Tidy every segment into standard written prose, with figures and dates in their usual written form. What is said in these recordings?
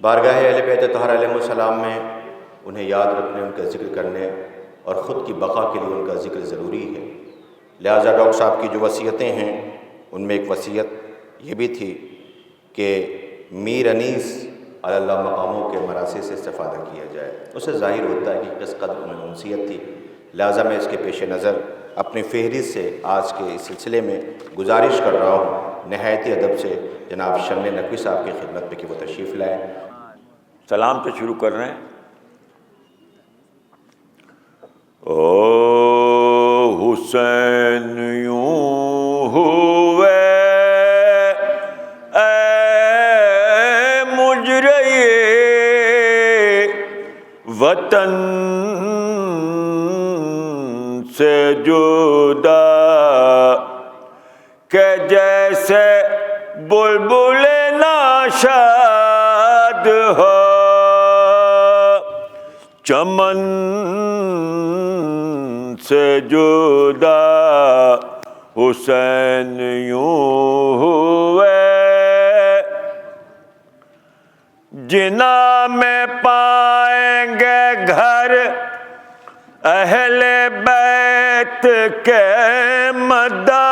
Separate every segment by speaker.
Speaker 1: بارگاہ اہل بیت طاہرہ علیہ السلام میں انہیں یاد رکھنے، ان کا ذکر کرنے اور خود کی بقا کے لیے ان کا ذکر ضروری ہے۔ لہٰذا ڈاکٹر صاحب کی جو وصیتیں ہیں ان میں ایک وصیت یہ بھی تھی کہ میر انیس علی اللہ مقاموں کے مراسم سے استفادہ کیا جائے۔ اس سے ظاہر ہوتا ہے کہ کس قدر انہیں انسیت تھی۔ لہٰذا میں اس کے پیش نظر اپنی فہرست سے آج کے اس سلسلے میں گزارش کر رہا ہوں نہایتی ادب سے جناب شمل نقوی صاحب کی خدمت میں کہ وہ تشریف لائیں۔
Speaker 2: سلام سے شروع کر رہے ہیں۔ او حسین یوں ہوئے اے مجرے وطن سے جدا کہ جیسے بلبل ناشاد ہو چمن سے جدا۔ حسین یوں ہوئے جنا میں پائیں گے گھر اہل بیت کے مداح،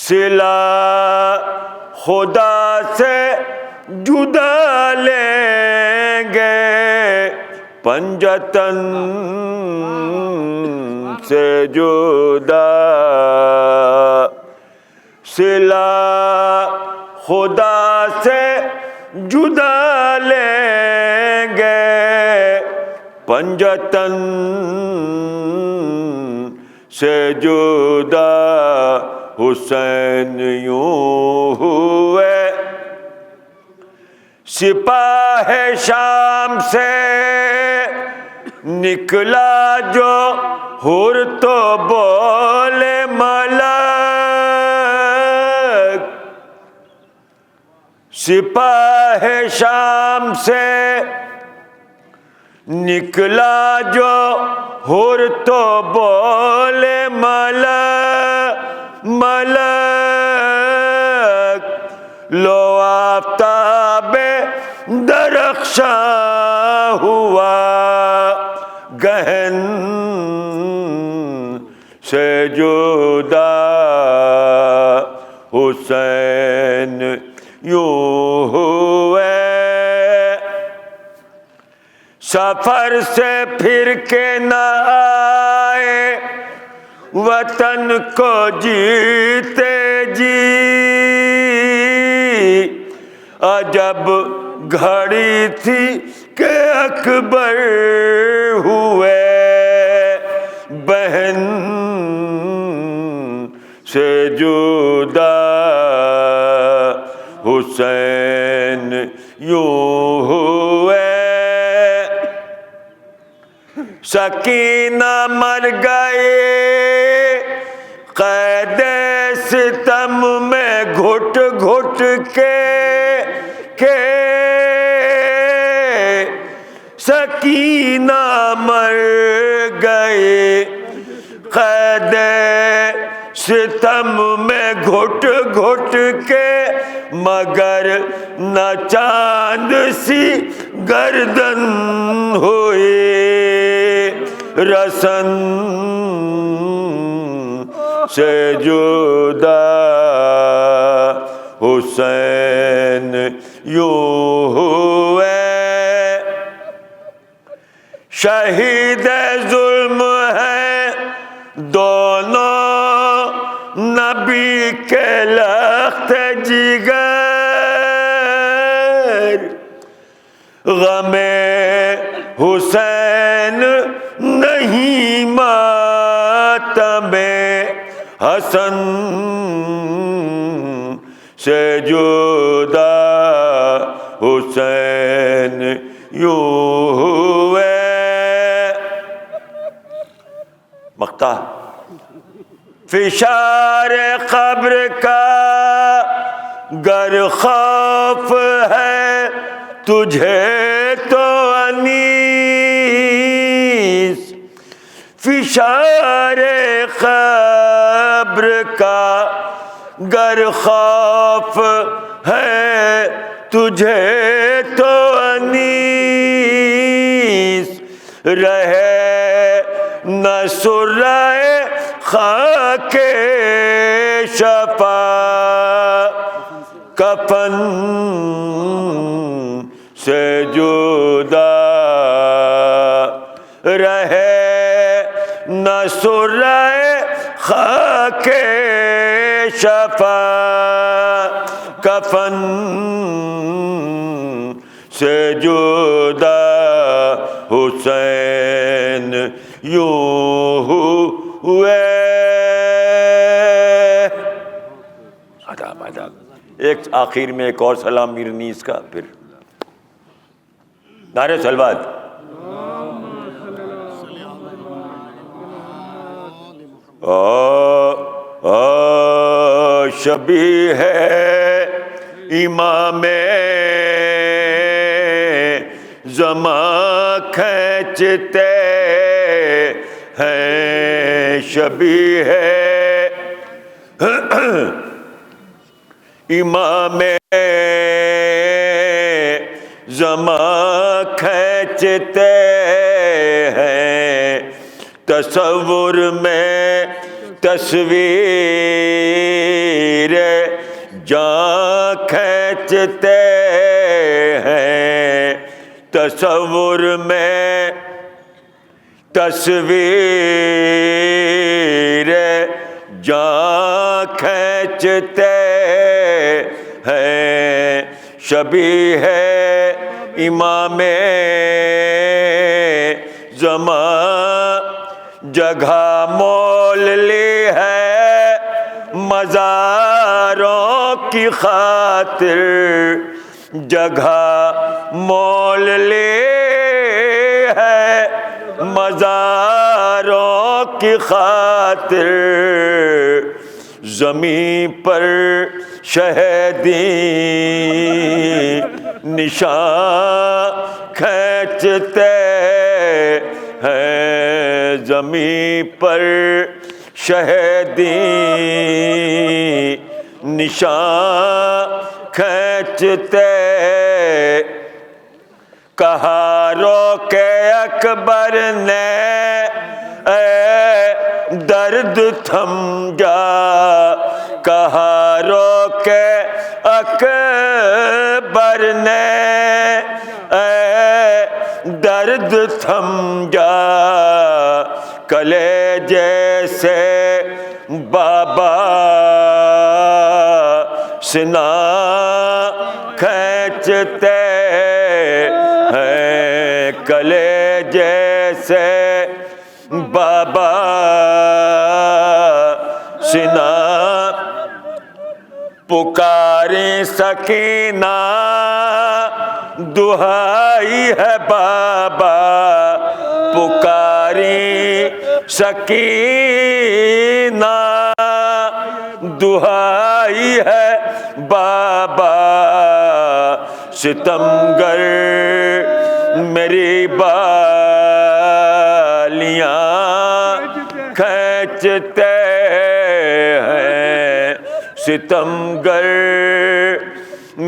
Speaker 2: صلہ خدا سے جدا لیں گے پنجتن سے جدا، صلہ خدا سے جدا لیں گے پنجتن سے جدا۔ حسین یوں ہوئے سپاہ شام سے نکلا جو حر تو بولے ملک، سپاہ شام سے نکلا جو حر تو بولے ملک، لو آفتاب درخشاں ہوا گہن سے جدا۔ حسین یوں ہوئے سفر سے پھر کے نہ آئے وطن کو جیتے جی، عجب گھڑی تھی کہ اکبر ہوئے بہن سے جدا۔ حسین یوں ہوئے سکینہ مر گئے قید ستم میں گھٹ گھٹ کے سکینہ مر گئے قید ستم میں گھٹ گھٹ کے، مگر نہ چاند سی گردن ہوئی رسن سے جدا۔ حسین یوں ہوئے شہید ظلم ہے دونوں نبی کے لخت جگر، غم حسین نہیں ماتم حسن سے جدا۔ حسین یوں ہوئے مقطع فشار قبر کا گر خوف ہے تجھے تو انیس، فشار قبر کا گر خوف ہے تجھے تو انیس رہے نہ سرائے خاک شفا کفن سے جدا رہے نہ سرائے خاک شفا کفن سے جدا حسین یوں ہوئے. آداب. ایک آخر میں ایک اور سلام میر نیز کا، پھر نعرہ صلوات. شبیہ ہے امام زمان کھینچتے ہیں، شبیہ ہے امام زمان کھینچتے ہیں، تصور میں تصویر جاں کھینچتے ہیں، تصور میں تصویر جاں کھینچتے ہیں، شبیہ ہے امام زمان جگہ مول لی ہے مزاروں کی خاطر، جگہ مول لی ہے مزاروں کی خاطر، زمین پر شہیدی نشان کھینچتے ہیں، زمین پر شہیدی نشان کھینچتے. کہا رو کے اکبر نے اے درد تھم جا، کہا رو کے اکبر نے اے درد تھم جا، کلیجے سے بابا سنا کھینچتے ہیں، کلیجے سے بابا سنا. پکاریں سکینہ دہائی ہے بابا، پکاریں سکینہ دہائی ہے بابا، ستمگر میری بالیاں کھینچتے ہیں، ستمگر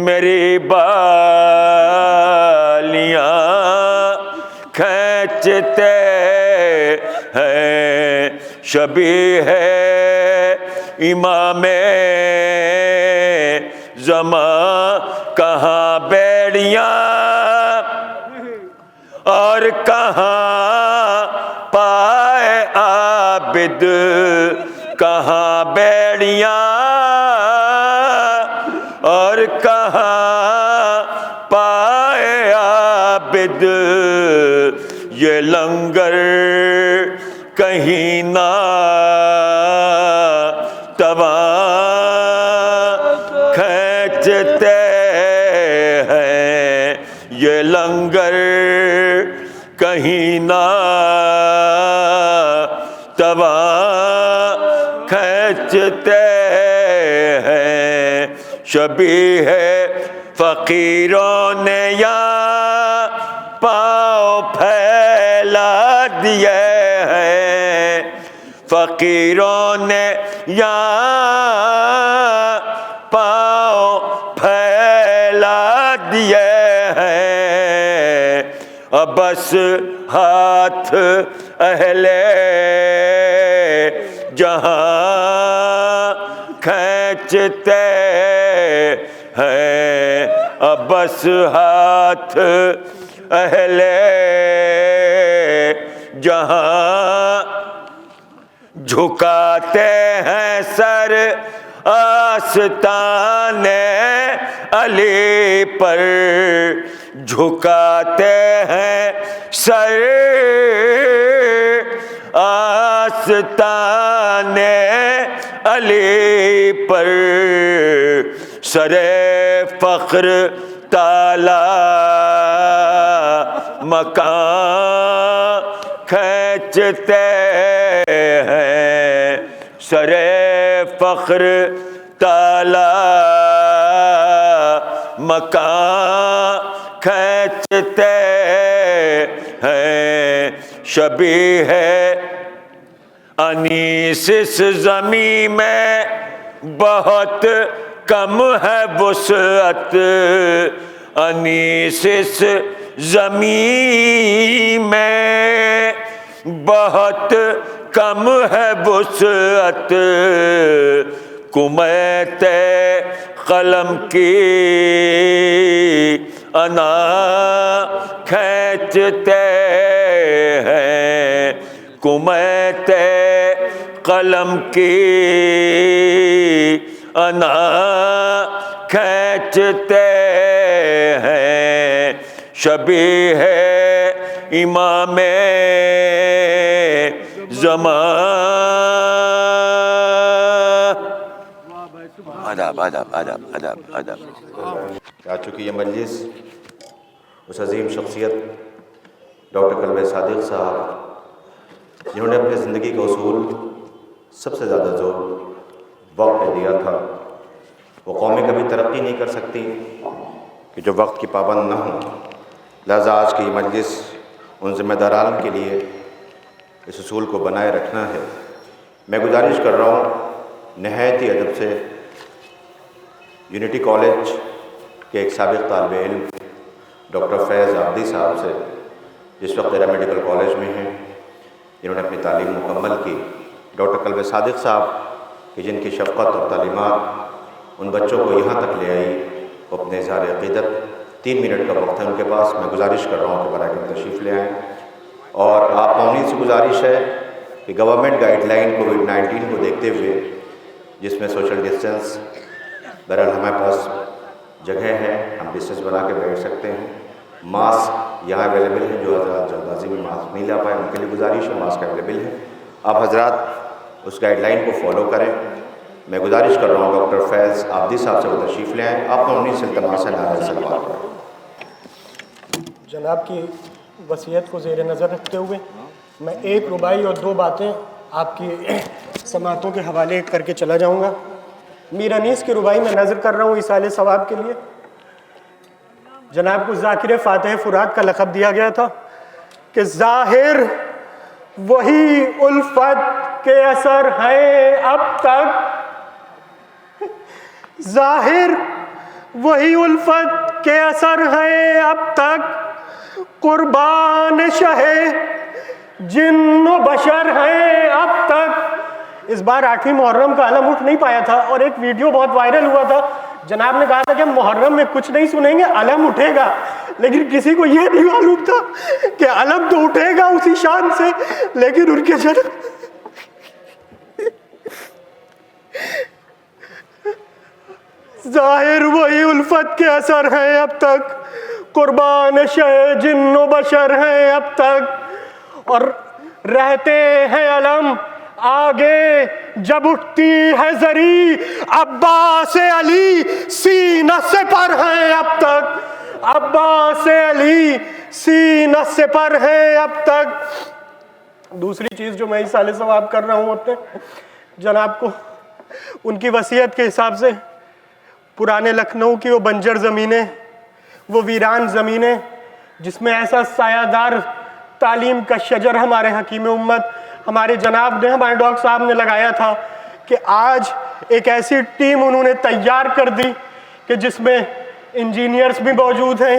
Speaker 2: میری بالیاں کھینچتے ہیں، شبیہ ہے امام زمان کہاں بیڑیاں اور کہاں پائے عابد، کہاں بیڑیاں اور کہاں پائے عابد، یہ لنگر کہیں نہ تواں کھینچتے ہیں، یہ لنگر کہیں نہ تواں کھینچتے ہیں، شبیہ ہے فقیروں نے یہاں پاؤں پھیلا دیے ہیں، فقیروں نے یہاں پاؤں پھیلا بس ہاتھ اہل جہاں کھینچتے ہیں، بس ہاتھ اہل جہاں جھکاتے ہیں سر آستان علی پر، جھکاتے ہیں سر آستان علی پر، سر فخر تالا مکان کھینچتے ہیں، سر فخر تالا مکان کھینچتے ہیں، شبیہ انیس اس زمین میں بہت کم ہے وسعت، انیس اس زمین میں بہت کم ہے وسعت، کمیت قلم کی انا کھینچتے ہیں، کمیت قلم کی انا کھینچتے ہیں، شبیہ امام زمان۔ آداب آداب آداب آداب آداب۔
Speaker 1: آ چکی یہ مجلس اس عظیم شخصیت ڈاکٹر قلب صادق صاحب جنہوں نے اپنی زندگی کا اصول سب سے زیادہ زور وقت پہ دیا تھا۔ وہ قومیں کبھی ترقی نہیں کر سکتی کہ جو وقت کی پابند نہ ہوں، لہذا آج کی یہ مجلس ان ذمہ داران کے لیے اس اصول کو بنائے رکھنا ہے۔ میں گزارش کر رہا ہوں نہایت ہی ادب سے یونٹی کالج کے ایک سابق طالب علم ڈاکٹر فیض عابدی صاحب سے، جس وقت ایرا میڈیکل کالج میں ہیں، جنہوں نے اپنی تعلیم مکمل کی، ڈاکٹر قلب صادق صاحب کہ جن کی شفقت اور تعلیمات ان بچوں کو یہاں تک لے آئی، وہ اپنے اظہار عقیدت 3 منٹ کا وقت ہے ان کے پاس، میں گزارش کر رہا ہوں کہ براہ کرم تشریف لے آئیں۔ اور آپ معاونین سے گزارش ہے کہ گورنمنٹ گائیڈ لائن کووڈ-19 کو دیکھتے ہوئے، جس میں سوشل ڈسٹینس، بہرحال ہمارے پاس جگہ ہے، ہم ڈسٹینس بنا کے بیٹھ سکتے ہیں، ماسک یہاں اویلیبل ہے، جو حضرات جلد بازی میں ماسک نہیں لا پائے ان کے لیے گزارش ہے، ماسک اویلیبل ہے، آپ حضرات اس گائیڈ لائن کو فالو کریں۔ میں گزارش کر رہا ہوں ڈاکٹر فیض عابدی صاحب سے وہ تشریف لے آئیں، آپ معاونین سے التماس ہے نعرہ صلوات کریں۔
Speaker 3: جناب کی وصیت کو زیر نظر رکھتے ہوئے میں 1 رباعی اور 2 باتیں آپ کی سماعتوں کے حوالے کر کے چلا جاؤں گا۔ میر انیس کی رباعی میں نظر کر رہا ہوں ایصال ثواب کے لیے۔ جناب کو ذاکر فاتح فرات کا لقب دیا گیا تھا کہ ظاہر وہی الفت کے اثر ہیں اب تک، ظاہر وہی الفت کے اثر ہیں اب تک، قربان شہ جن و بشر ہیں اب تک۔ اس بار 8ویں محرم کا علم اٹھ نہیں پایا تھا اور ایک ویڈیو بہت وائرل ہوا تھا، جناب نے کہا تھا کہ محرم میں کچھ نہیں سنیں گے، علم اٹھے گا، لیکن کسی کو یہ نہیں معلوم تھا کہ علم تو اٹھے گا اسی شان سے، لیکن ان کے جنم ظاہر وہی الفت کے اثر ہیں اب تک، قربان شہ جن و بشر ہیں اب تک، اور رہتے ہیں علم آگے جب اٹھتی ہے زری، عباس علی سینہ سے پر ہیں اب تک، عباس علی سینہ سے پر ہیں اب تک۔ دوسری چیز جو میں ایصال ثواب کر رہا ہوں اپنے جناب کو، ان کی وصیت کے حساب سے پرانے لکھنؤ کی وہ بنجر زمینیں، وہ ویران زمینیں جس میں ایسا سایہ دار تعلیم کا شجر ہمارے حکیم امت ہمارے جناب نے، ہمارے ڈاکٹر صاحب نے لگایا تھا، کہ آج ایک ایسی ٹیم انہوں نے تیار کر دی کہ جس میں انجینئرز بھی موجود ہیں،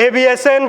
Speaker 3: ABSN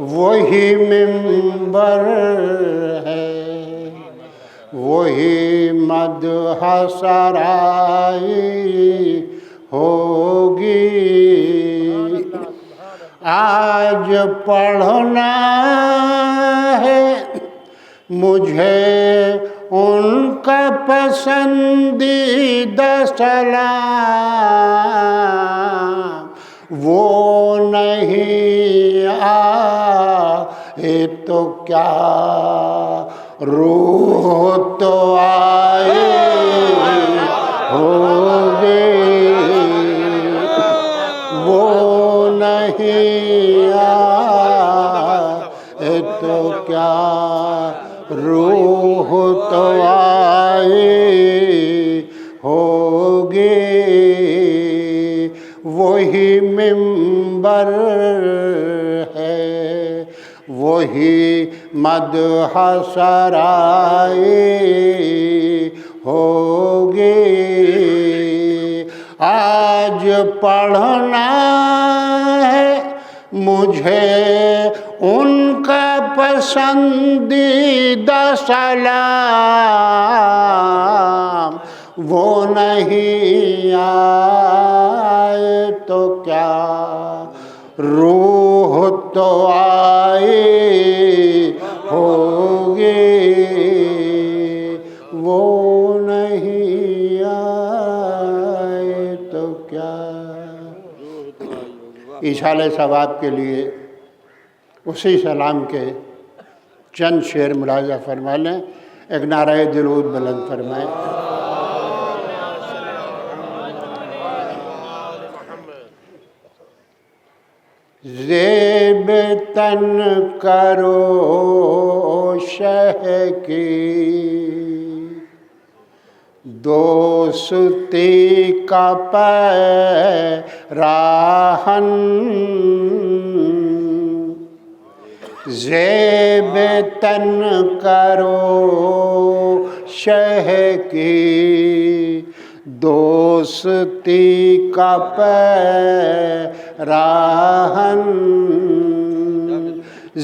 Speaker 4: وہی منبر ہے، وہی مدح سرائی ہوگی۔ آج پڑھنا ہے مجھے ان کا پسندیدہ سلام، وہ نہیں آئے تو کیا روح تو آئے ہوگی، وہ نہیں آئے تو کیا روح تو آئے ہوگی۔ وہی منبر ہے، وہی مدح سرائی ہوگی۔ آج پڑھنا ہے مجھے ان کا پسندیدہ سلام، وہ نہیں آئے تو کیا روح تو آئے ہوگی، وہ نہیں آئے تو کیا۔ ایصال ثواب کے لیے اسی سلام کے چند شعر ملاحظہ فرما لیں، ایک نعرہ درود بلند فرمائیں۔ زیب تن کرو شہ کی دوستی کا پیراہن، زیب تن کرو شہ کی دوستی کا پیراہن،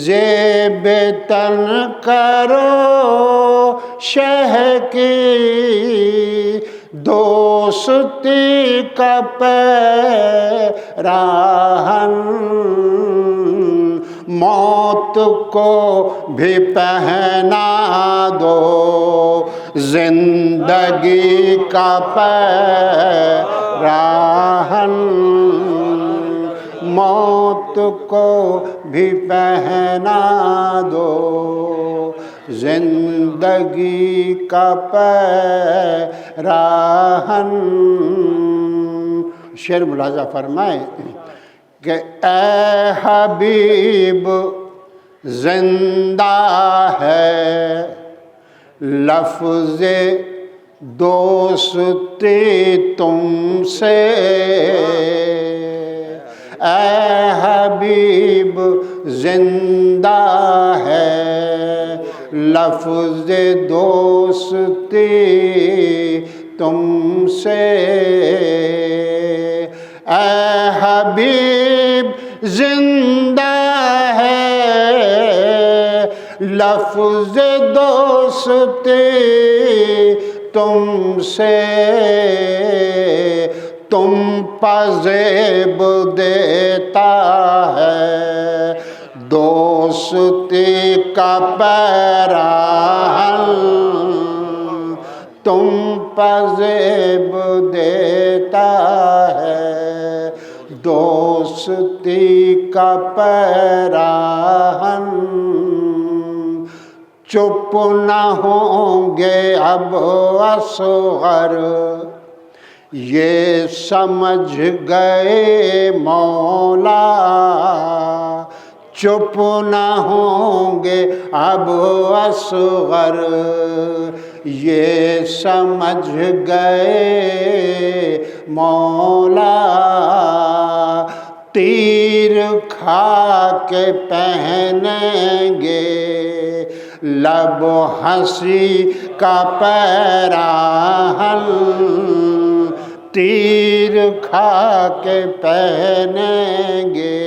Speaker 4: زیب تن کرو شہ کی دوستی کا پیراہن، موت کو بھی پہنا دو زندگی کا پیراہن، موت کو بھی پہنا دو زندگی کا پیراہن۔ شعر ملاحظہ فرمائیں کہ اے حبیب زندہ ہے لفظ دوستی تم سے، اے حبیب زندہ ہے لفظ دوستی تم سے، اے حبیب زندہ ہے لفظ دوستی تم سے، تم پذیب دیتا ہے دوستی کا پیراہن، تم پذیب دیتا ہے دوستی کا پیراہن، چپ نہ ہوں گے اب اصغر یہ سمجھ گئے مولا، چپ نہ ہوں گے اب اصغر یہ سمجھ گئے مولا، تیر کھا کے پہنیں گے لب ہنسی کا پیراہن، تیر کھا کے پہنیں گے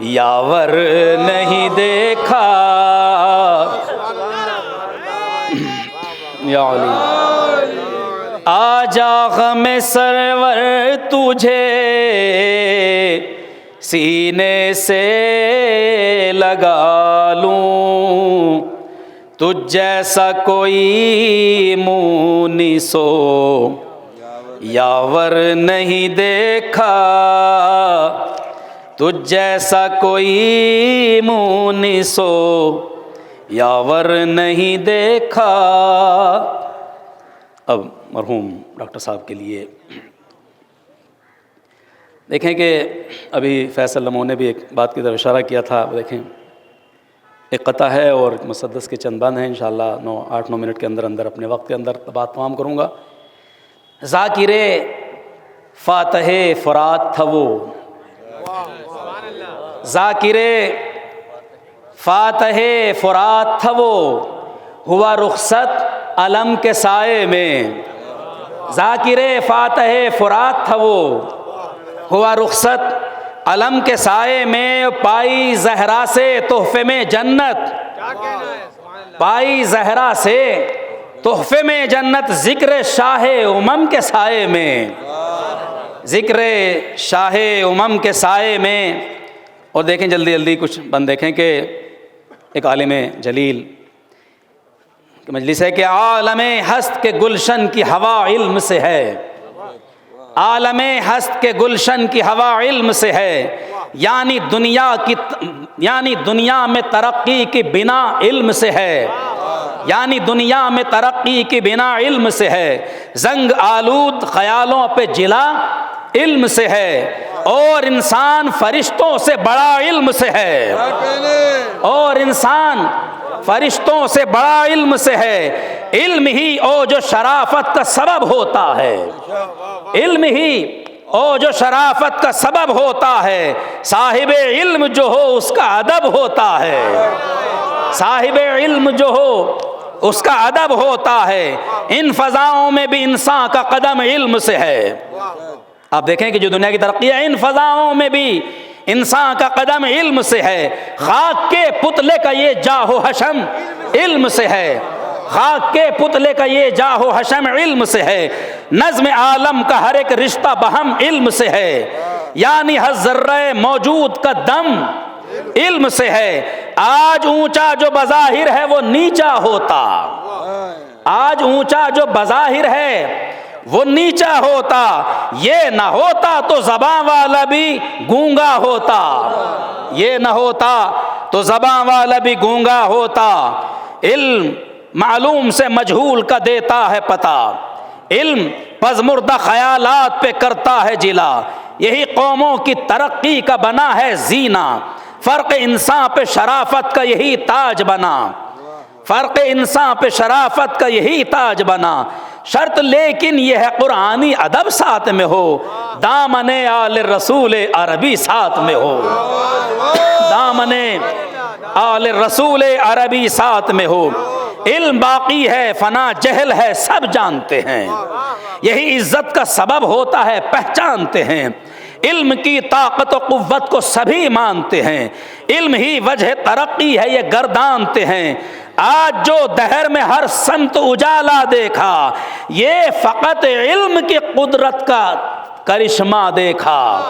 Speaker 5: یاور نہیں دیکھا یا علی آجا غم سرور تجھے سینے سے لگا لوں، تجھ جیسا کوئی مونسو یاور نہیں دیکھا، تجھ جیسا کوئی مونسو یاور نہیں دیکھا۔ اب مرحوم ڈاکٹر صاحب کے لیے دیکھیں کہ ابھی فیصل لمحوں نے بھی ایک بات کی طرف اشارہ کیا تھا، دیکھیں ایک قطعہ ہے اور مسدس کے چند بند ہیں، انشاءاللہ 8-9 منٹ کے اندر اندر اپنے وقت کے اندر بات تمام کروں گا۔ ذاکر فاتح فرات تھا وہ، ذاکر فاتح فرات تھا وہ، ہوا رخصت علم کے سائے میں، ذاکر فاتح فرات تھا وہ، ہوا رخصت علم کے سائے میں، پائی زہرا سے تحفے میں جنت، پائی زہرا سے تحفے میں جنت، ذکر شاہ امم کے سائے میں، ذکر شاہ امم کے سائے میں۔ اور دیکھیں جلدی جلدی کچھ بند دیکھیں کہ ایک عالم جلیل کہ مجلس ہے کہ عالم ہست کے گلشن کی ہوا علم سے ہے، عالم ہست کے گلشن کی ہوا علم سے ہے، یعنی دنیا میں ترقی کی بنا علم سے ہے، یعنی دنیا میں ترقی کی بنا علم سے ہے، زنگ آلود خیالوں پہ جلا علم سے ہے، اور انسان فرشتوں سے بڑا علم سے ہے، اور انسان فرشتوں سے بڑا علم سے ہے، علم ہی او جو شرافت کا سبب ہوتا ہے، علم ہی او جو شرافت کا سبب ہوتا ہے، صاحب علم جو ہو اس کا ادب ہوتا ہے، صاحب علم جو ہو اس کا ادب ہوتا ہے، ان فضاؤں میں بھی انسان کا قدم علم سے ہے۔ آپ دیکھیں کہ جو دنیا کی ترقی ہے، ان فضاؤں میں بھی انسان کا قدم علم سے ہے، خاک کے پتلے کا یہ جاہ و حشم علم سے ہے، خاک کے پتلے کا یہ جاہ و حشم علم سے ہے، نظم عالم کا ہر ایک رشتہ بہم علم سے ہے، یعنی ہر ذرہ موجود کا دم علم سے ہے، آج اونچا جو بظاہر ہے وہ نیچا ہوتا، آج اونچا جو بظاہر ہے وہ نیچا ہوتا، یہ نہ ہوتا تو زباں والا بھی گونگا ہوتا، یہ نہ ہوتا تو زباں والا بھی گونگا ہوتا، علم معلوم سے مجہول کا دیتا ہے پتہ، علم پزمردہ خیالات پہ کرتا ہے جلا، یہی قوموں کی ترقی کا بنا ہے زینہ، فرق انسان پہ شرافت کا یہی تاج بنا، فرق انسان پہ شرافت کا یہی تاج بنا، شرط لیکن یہ ہے قرآنی ادب ساتھ میں ہو، دامن آل رسول عربی ساتھ میں ہو، دامن آل رسول عربی ساتھ میں ہو، علم باقی ہے فنا جہل ہے سب جانتے ہیں، یہی عزت کا سبب ہوتا ہے پہچانتے ہیں، علم کی طاقت و قوت کو سبھی مانتے ہیں، علم ہی وجہ ترقی ہے یہ گردانتے ہیں، آج جو دہر میں ہر سمت اجالا دیکھا، یہ فقط علم کی قدرت کا کرشمہ دیکھا،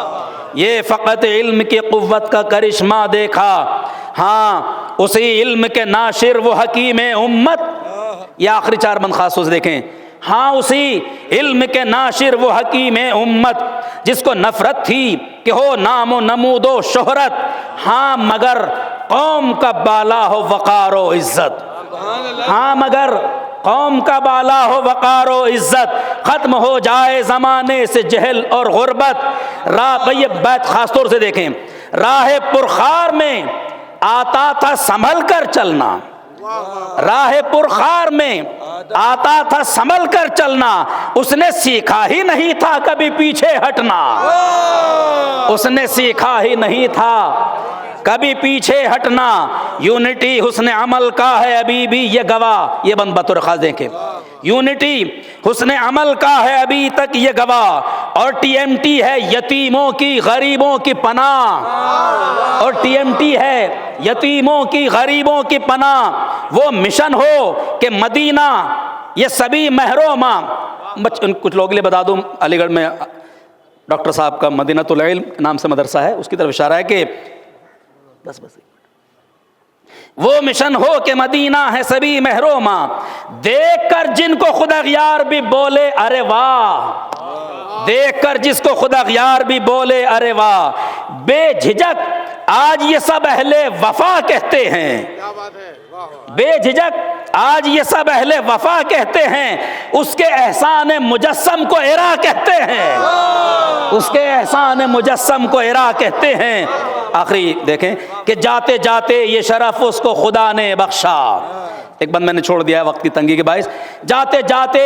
Speaker 5: یہ فقط علم کی قوت کا کرشمہ دیکھا، ہاں اسی علم کے ناشر وہ حکیم امت، یہ آخری 4 بند خاص طور سے دیکھیں، ہاں اسی علم کے ناشر وہ حکیم امت جس کو نفرت تھی کہ ہو نام و نمود و شہرت، ہاں مگر قوم کا بالا ہو وقار و عزت، ہاں مگر قوم کا بالا ہو وقار و عزت، ختم ہو جائے زمانے سے جہل اور غربت، راہ یہ بیت خاص طور سے دیکھیں، راہ پرخار میں آتا تھا سنبھل کر چلنا، راہ پرخار میں آتا تھا سنبھل کر چلنا، اس نے سیکھا ہی نہیں تھا کبھی پیچھے ہٹنا، اس نے سیکھا ہی نہیں تھا کبھی پیچھے ہٹنا، یونٹی حسن عمل کا ہے ابھی بھی یہ گواہ، یہ بند بطور خاص دیکھیں، یونٹی حسن عمل کا ہے ابھی تک یہ گواہ، اور ٹی ایم ٹی ہے یتیموں کی غریبوں کی پناہ، اور ٹی ایم ٹی ہے یتیموں کی غریبوں کی پناہ، وہ مشن ہو کہ مدینہ یہ سبھی محرومہ. کچھ لوگ لیے بتا دوں، علی گڑھ میں ڈاکٹر صاحب کا مدینۃ العلم نام سے مدرسہ ہے، اس کی طرف اشارہ ہے کہ بس وہ مشن ہو کہ مدینہ ہے سبھی محرومہ، دیکھ کر جن کو خدا غیار بھی بولے ارے واہ، دیکھ کر جس کو خدا غیار بھی بولے ارے واہ، بے جھجک آج یہ سب اہل وفا کہتے ہیں، بے جھجک آج یہ سب اہل وفا کہتے ہیں، اس کے احسان مجسم کو ایرا کہتے ہیں، اس کے احسان مجسم کو ایرا کہتے ہیں. آخری دیکھیں کہ جاتے جاتے یہ شرف اس کو خدا نے بخشا. ایک بند میں نے چھوڑ دیا ہے وقت کی تنگی کے باعث. جاتے جاتے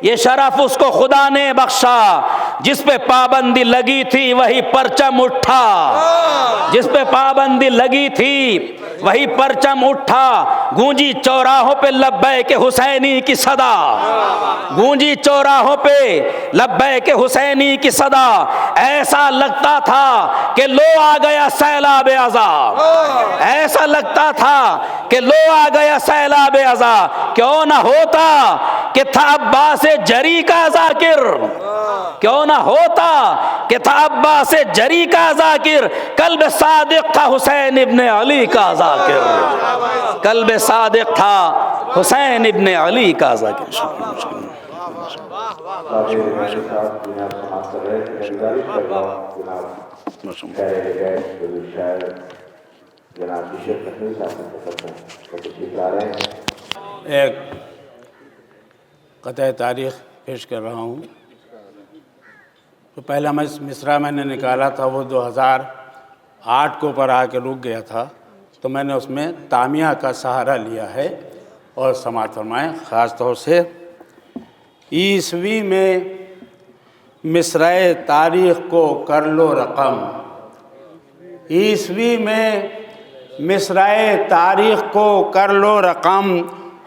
Speaker 5: یہ شرف اس کو خدا نے بخشا، جس پہ پابندی لگی تھی وہی پرچم اٹھا، جس پہ پابندی لگی تھی وہی پرچم اٹھا، گونجی چوراہوں پہ لبیک حسینی کی صدا، گونجی چوراہوں پہ لبیک حسینی کی صدا، ایسا لگتا تھا کہ لو آ گیا سیلاب عذاب، ایسا لگتا تھا کہ لو آ گیا سیلاب عذاب. کیوں نہ ہوتا کہ تھا عباس جری کا ذاکر، کیوں نہ ہوتا کہ تھا عباس جری کا ذاکر، قلب صادق تھا حسین ابن علی کا ذاکر، قلب صادق تھا حسین ابن علی کا ذاکر.
Speaker 6: ایک قطع تاریخ پیش کر رہا ہوں. تو پہلا مصرع میں نے نکالا تھا وہ 2008 کو پر آ کے رک گیا تھا، تو میں نے اس میں تامیہ کا سہارا لیا ہے اور سماعت فرمائیں. خاص طور سے عیسوی میں مصرع تاریخ کو کر لو رقم، عیسوی میں مصرع تاریخ کو کر لو رقم،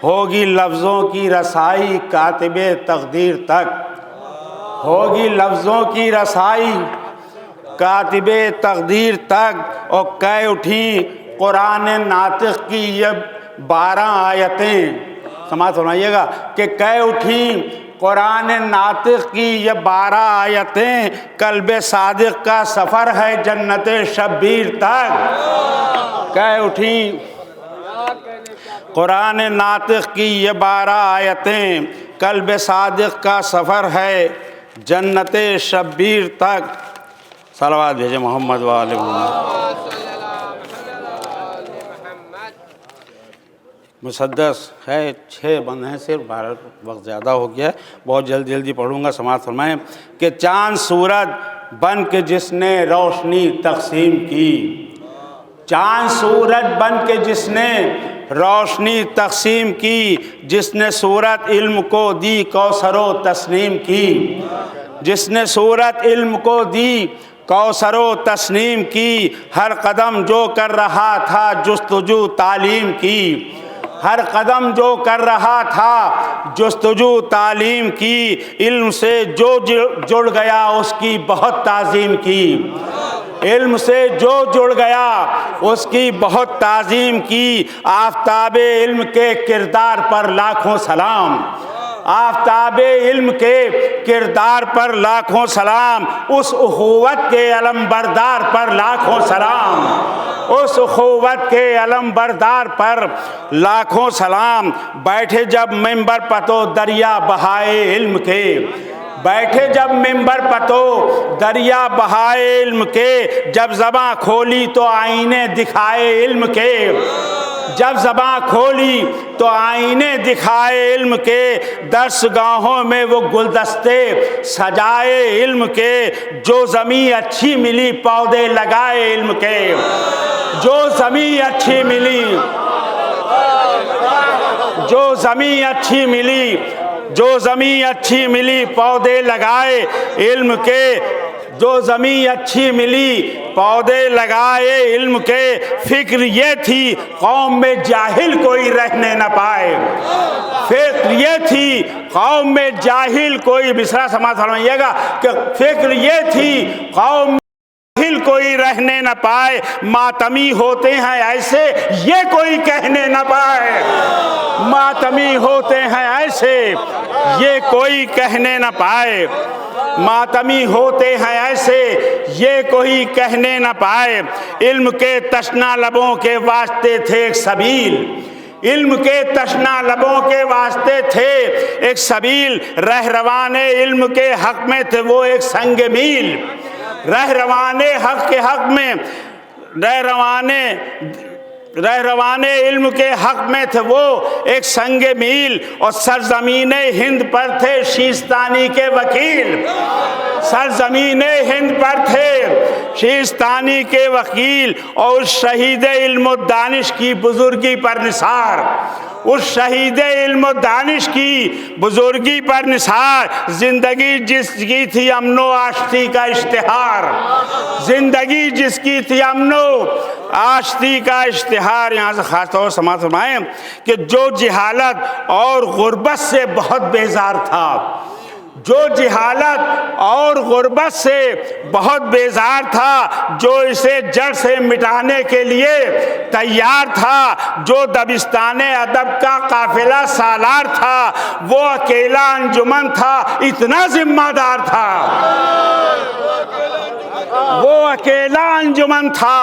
Speaker 6: ہوگی لفظوں کی رسائی کاتب تقدیر تک، ہوگی لفظوں کی رسائی کاتب تقدیر تک. اور کہہ اٹھیں قرآن ناطق کی یہ 12 آیتیں، سماعت فرمائیے گا کہ کہہ اٹھیں قرآن ناطق کی یہ 12 آیتیں، قلب صادق کا سفر ہے جنت شبیر تک. کہہ اٹھیں قرآن ناطق کی یہ 12 آیتیں، قلب صادق کا سفر ہے جنت شبیر تک. صلوات بھیجے محمد وآلہ محمد. مسدس ہے 6 بند ہیں صرف، وقت زیادہ ہو گیا ہے، بہت جلدی پڑھوں گا. سماعت فرمائیں کہ چاند سورج بن کے جس نے روشنی تقسیم کی، چاند سورج بن کے جس نے روشنی تقسیم کی، جس نے صورت علم کو دی کوثر و تسنیم کی، جس نے صورت علم کو دی کوثر و تسنیم کی، ہر قدم جو کر رہا تھا جستجو تعلیم کی، ہر قدم جو کر رہا تھا جستجو تعلیم کی، علم سے جو جڑ گیا اس کی بہت تعظیم کی، علم سے جو جڑ گیا اس کی بہت تعظیم کی. آفتاب علم کے کردار پر لاکھوں سلام، آفتاب علم کے کردار پر لاکھوں سلام، اس اخوت کے علم بردار پر لاکھوں سلام، اس اخوت کے علم بردار پر لاکھوں سلام. بیٹھے جب ممبر پتو دریا بہائے علم کے، بیٹھے جب ممبر پتو دریا بہائے علم کے، جب زباں کھولی تو آئینے دکھائے علم کے، جب زباں کھولی تو آئینے دکھائے علم کے، درس گاہوں میں وہ گلدستے سجائے علم کے، جو زمین اچھی ملی پودے لگائے علم کے، جو زمین اچھی ملی، جو زمین اچھی ملی، جو زمین اچھی ملی پودے لگائے علم کے، جو زمین اچھی ملی پودے لگائے علم کے، فکر یہ تھی قوم میں جاہل کوئی رہنے نہ پائے، فکر یہ تھی قوم میں جاہل کوئی، مصرع سماعت فرمائیے گا کہ فکر یہ تھی قوم میں جاہل کوئی رہنے نہ پائے، ماتمی ہوتے ہیں ایسے یہ کوئی کہنے نہ پائے، ماتمی ہوتے ہیں ایسے یہ کوئی کہنے نہ پائے، ماتمی ہوتے ہیں ایسے یہ کوئی کہنے نہ پائے، علم کے تشنہ لبوں کے واسطے تھے ایک سبیل، علم کے تشنہ لبوں کے واسطے تھے ایک سبیل، رہروان علم کے حق میں تھے وہ ایک سنگ میل، رہروان حق کے حق میں، رہروان علم کے حق میں تھے وہ ایک سنگ میل، اور سرزمین ہند پر تھے شیستانی کے وکیل، سرزمین ہند پر تھے شیستانی کے وکیل، اور اس شہید علم و دانش کی بزرگی پر نثار، اس شہید علم و دانش کی بزرگی پر نثار، زندگی جس کی تھی امن و آشتی کا اشتہار، زندگی جس کی تھی امن و آشتی کا اشتہار۔ یہاں سے خاص طور سماعت فرمائیں کہ جو جہالت اور غربت سے بہت بیزار تھا، جو جہالت اور غربت سے بہت بیزار تھا، جو اسے جڑ سے مٹانے کے لیے تیار تھا، جو دبستان ادب کا قافلہ سالار تھا، وہ اکیلا انجمن تھا، اتنا ذمہ دار تھا، وہ اکیلا انجمن تھا،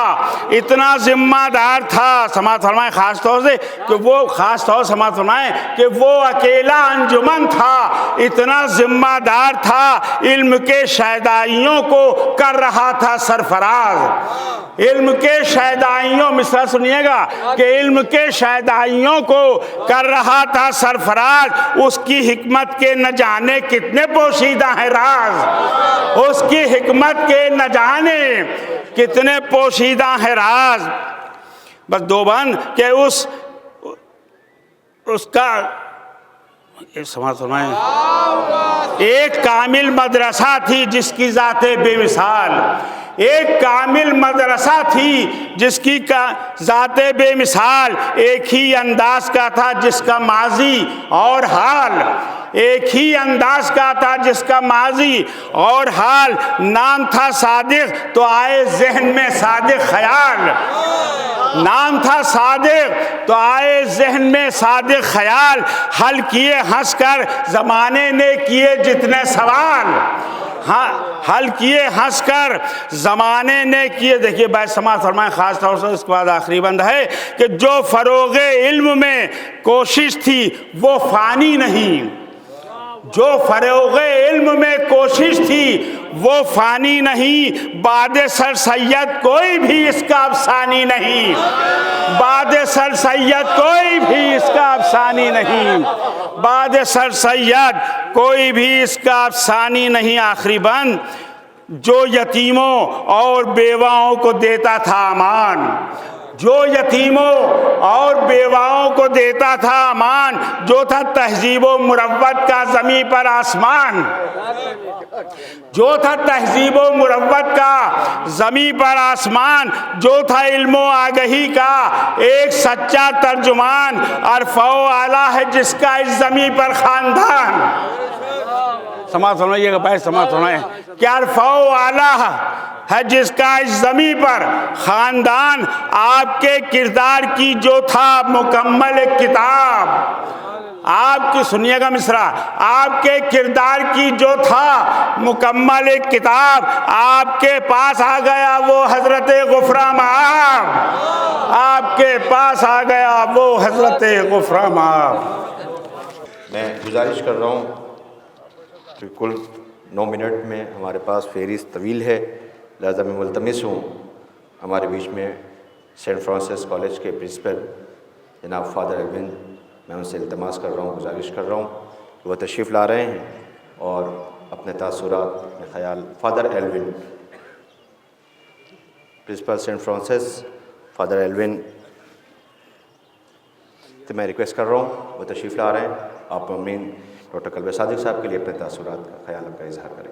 Speaker 6: اتنا ذمہ دار تھا۔ سماعت فرمائیں خاص طور سے کہ وہ خاص طور سماعت فرمائیں کہ وہ اکیلا انجمن تھا، اتنا ذمہ دار تھا، علم کے شیدائیوں کو کر رہا تھا سرفراز، علم کے شیدائیوں، مصرع سنیے گا کہ علم کے شیدائیوں کو کر رہا تھا سرفراز، اس کی حکمت کے نہ جانے کتنے پوشیدہ ہیں راز، اس کی حکمت کے نہ جانے کتنے پوشیدہ ہیں راز۔ بس دو بند کہ اس کا سماعت فرمائیں، ایک کامل مدرسہ تھی جس کی ذات بے مثال، ایک کامل مدرسہ تھی جس کی ذات بے مثال، ایک ہی انداز کا تھا جس کا ماضی اور حال، ایک ہی انداز کا تھا جس کا ماضی اور حال، نام تھا صادق تو آئے ذہن میں صادق خیال، نام تھا صادق تو آئے ذہن میں صادق خیال، حل کیے ہنس کر زمانے نے کیے جتنے سوال، حل کیے ہنس کر زمانے نے کیے۔ دیکھیے بھائی سماعت فرمائیں خاص طور سے اس کے بعد آخری بند ہے کہ جو فروغ علم میں کوشش تھی وہ فانی نہیں، جو فروغ علم میں کوشش تھی وہ فانی نہیں، بعد سر سید کوئی بھی اس کا افسانی نہیں، بعد سر سید کوئی بھی اس کا افسانی نہیں، بعد سر سید کوئی بھی اس کا افسانی نہیں۔ آخری بند، جو یتیموں اور بیواؤں کو دیتا تھا امان، جو یتیموں اور بیواؤں کو دیتا تھا امان، جو تھا تہذیب و مروت کا زمین پر آسمان، جو تھا تہذیب و مروت کا زمین پر آسمان، جو تھا علم و آگہی کا ایک سچا ترجمان، عرفہ و اعلیٰ ہے جس کا اس زمین پر خاندان۔ سماعت فرمائیے گا بھائی، سماعت فرمائیں کہ عرفہ و اعلیٰ ہے جس کا اس زمین پر خاندان، آپ کے کردار کی جو تھا مکمل کتاب، آپ کی سنیے گا مصرع، آپ کے کردار کی جو تھا مکمل کتاب، آپ کے پاس آ گیا وہ حضرت غفران مآب، آپ کے پاس آ گیا وہ حضرت غفران مآب۔
Speaker 1: میں گزارش کر رہا ہوں کہ کل 9 منٹ میں ہمارے پاس فہرست طویل ہے، لہذا میں ملتمس ہوں ہمارے بیچ میں سینٹ فرانسس کالج کے پرنسپل جناب فادر ایلون، میں ان سے التماس کر رہا ہوں، گزارش کر رہا ہوں کہ وہ تشریف لا رہے ہیں اور اپنے تاثرات، اپنے خیال، فادر ایلون، پرنسپل سینٹ فرانسس فادر ایلون تو میں ریکویسٹ کر رہا ہوں وہ تشریف لا رہے ہیں، آپ امین ڈاکٹر قلب صادق صاحب کے لیے اپنے تاثرات کا خیال کا اظہار کریں۔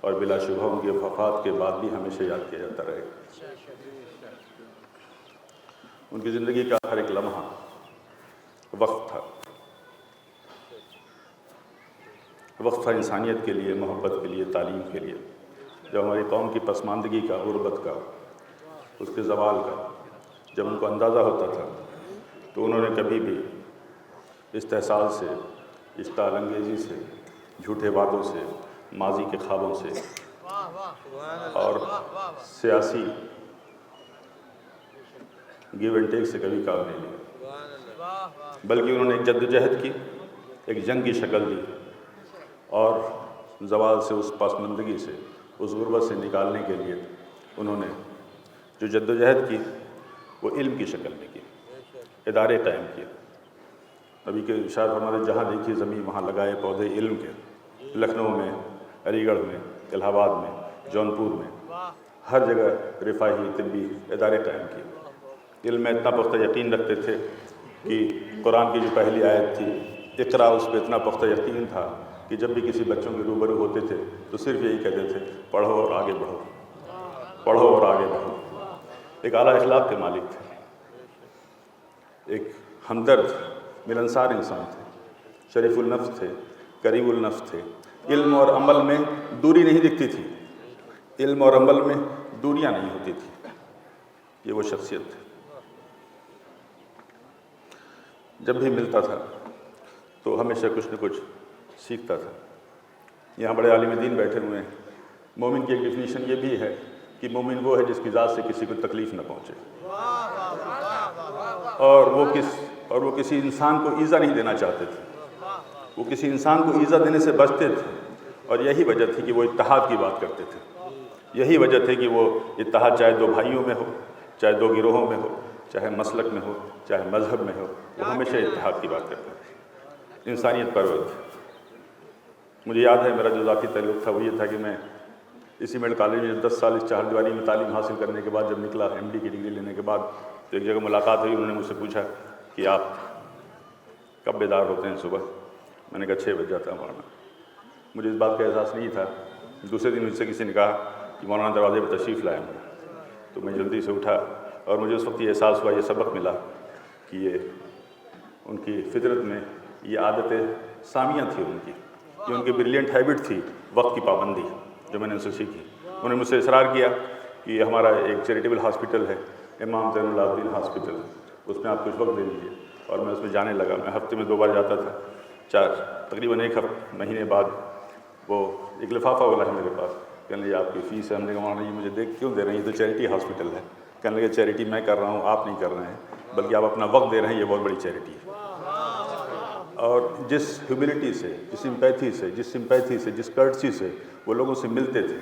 Speaker 7: اور بلا شبہ ان کی وفات کے بعد بھی ہمیشہ یاد کیا جاتا رہے گا۔ ان کی زندگی کا ہر ایک لمحہ وقت تھا، وقت تھا انسانیت کے لیے، محبت کے لیے، تعلیم کے لیے۔ جب ہماری قوم کی پسماندگی کا، غربت کا، اس کے زوال کا جب ان کو اندازہ ہوتا تھا تو انہوں نے کبھی بھی استحصال سے، اشتعال انگیزی سے، جھوٹے وعدوں سے، ماضی کے خوابوں سے اور سیاسی گیو اینڈ ٹیک سے کبھی کام نہیں لیا، بلکہ انہوں نے ایک جدوجہد کی، ایک جنگ کی شکل دی اور زوال سے، اس پسماندگی سے، اس غربت سے نکالنے کے لیے انہوں نے جو جدوجہد کی وہ علم کی شکل میں کی، ادارے قائم کیے۔ ابھی کے ارشاد فرماتے جہاں دیکھی زمین وہاں لگائے پودے علم کے۔ لکھنؤ میں، علی گڑھ میں، الہ آباد میں، جونپور میں، ہر جگہ رفاہی طبی ادارے قائم کیے۔ علم میں اتنا پختہ یقین رکھتے تھے کہ قرآن کی جو پہلی آیت تھی اقرا، اس پہ اتنا پختہ یقین تھا کہ جب بھی کسی بچوں کے روبرو ہوتے تھے تو صرف یہی کہتے تھے پڑھو اور آگے بڑھو، پڑھو اور آگے بڑھو۔ ایک اعلیٰ اخلاق کے مالک تھے، ایک ہمدرد ملنسار انسان تھے، شریف النفس تھے، کریم النفس تھے۔ علم اور عمل میں دوری نہیں دکھتی تھی، علم اور عمل میں دوریاں نہیں ہوتی تھی، یہ وہ شخصیت تھی۔ جب بھی ملتا تھا تو ہمیشہ کچھ نہ کچھ سیکھتا تھا۔ یہاں بڑے عالم دین بیٹھے ہوئے ہیں۔ مومن کی ایک ڈیفینیشن یہ بھی ہے کہ مومن وہ ہے جس کی ذات سے کسی کو تکلیف نہ پہنچے، اور وہ کسی انسان کو ایذا نہیں دینا چاہتے تھے، وہ کسی انسان کو ایذا دینے سے بچتے تھے، اور یہی وجہ تھی کہ وہ اتحاد کی بات کرتے تھے۔ یہی وجہ تھی کہ وہ اتحاد چاہے دو بھائیوں میں ہو، چاہے دو گروہوں میں ہو، چاہے مسلک میں ہو، چاہے مذہب میں ہو، وہ ہمیشہ اتحاد کی بات کرتے تھے۔ انسانیت پرور تھے۔ مجھے یاد ہے میرا جو ذاتی تعلق تھا وہ یہ تھا کہ میں اسی میڈیکل کالج میں 10 سال اس چار دیواری میں تعلیم حاصل کرنے کے بعد جب نکلا، ایم ڈی کی ڈگری لینے کے بعد، تو ایک جگہ ملاقات ہوئی، انہوں نے مجھ سے پوچھا کہ آپ کب بیدار ہوتے ہیں صبح؟ میں نے کہا 6 بج جاتا ہے مولانا۔ مجھے اس بات کا احساس نہیں تھا۔ دوسرے دن مجھ سے کسی نے کہا کہ مولانا دروازے پہ تشریف لائیں گے، تو میں جلدی سے اٹھا، اور مجھے اس وقت یہ احساس ہوا، یہ سبق ملا کہ یہ ان کی فطرت میں یہ عادتیں سامیہ تھیں ان کی، یہ ان کی بریلینٹ ہیبٹ تھی، وقت کی پابندی، جو میں نے ان سے سیکھی۔ انہوں نے مجھ سے اصرار کیا کہ ہمارا ایک چیریٹیبل ہاسپٹل ہے، امام زین العابدین ہاسپٹل، اس میں آپ کچھ وقت دے دیجیے، اور میں اس میں جانے لگا۔ میں ہفتے میں 2 بار جاتا تھا، تقریباً 1 مہینے بعد وہ ایک لفافہ والا ہے میرے پاس، کہنے لگے آپ کی فیس ہے۔ ہم نے کہا مولانا جی مجھے دیکھ کیوں دے رہے ہیں، یہ تو چیریٹی ہاسپٹل ہے۔ کہنے لگے چیریٹی میں کر رہا ہوں، آپ نہیں کر رہے ہیں، بلکہ آپ اپنا وقت دے رہے ہیں، یہ بہت بڑی چیریٹی ہے۔ اور جس ہیوملٹی سے، جس امپیتھی سے، جس سمپیتھی سے، جس کرٹسی سے وہ لوگوں سے ملتے تھے،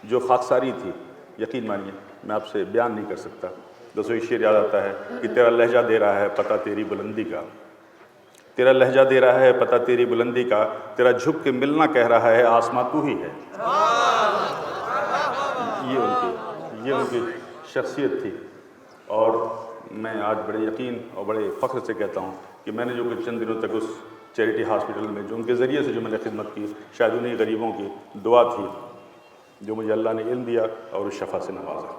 Speaker 7: جو خاکساری تھی، یقین مانیے میں آپ سے بیان نہیں کر سکتا۔ دوستو ایک شعر یاد آتا ہے کہ تیرا لہجہ دے رہا ہے پتہ تیری بلندی کا، تیرا لہجہ دے رہا ہے پتہ تیری بلندی کا، تیرا جھک کے ملنا کہہ رہا ہے آسماں تو ہی ہے۔ یہ ان کی شخصیت تھی، اور میں آج بڑے یقین اور بڑے فخر سے کہتا ہوں کہ میں نے جو کچھ چند دنوں تک اس چیریٹی ہاسپٹل میں جو ان کے ذریعے سے جو میں نے خدمت کی، شاید انہیں غریبوں کی دعا تھی جو مجھے اللہ نے علم دیا اور اس شفا سے نوازا۔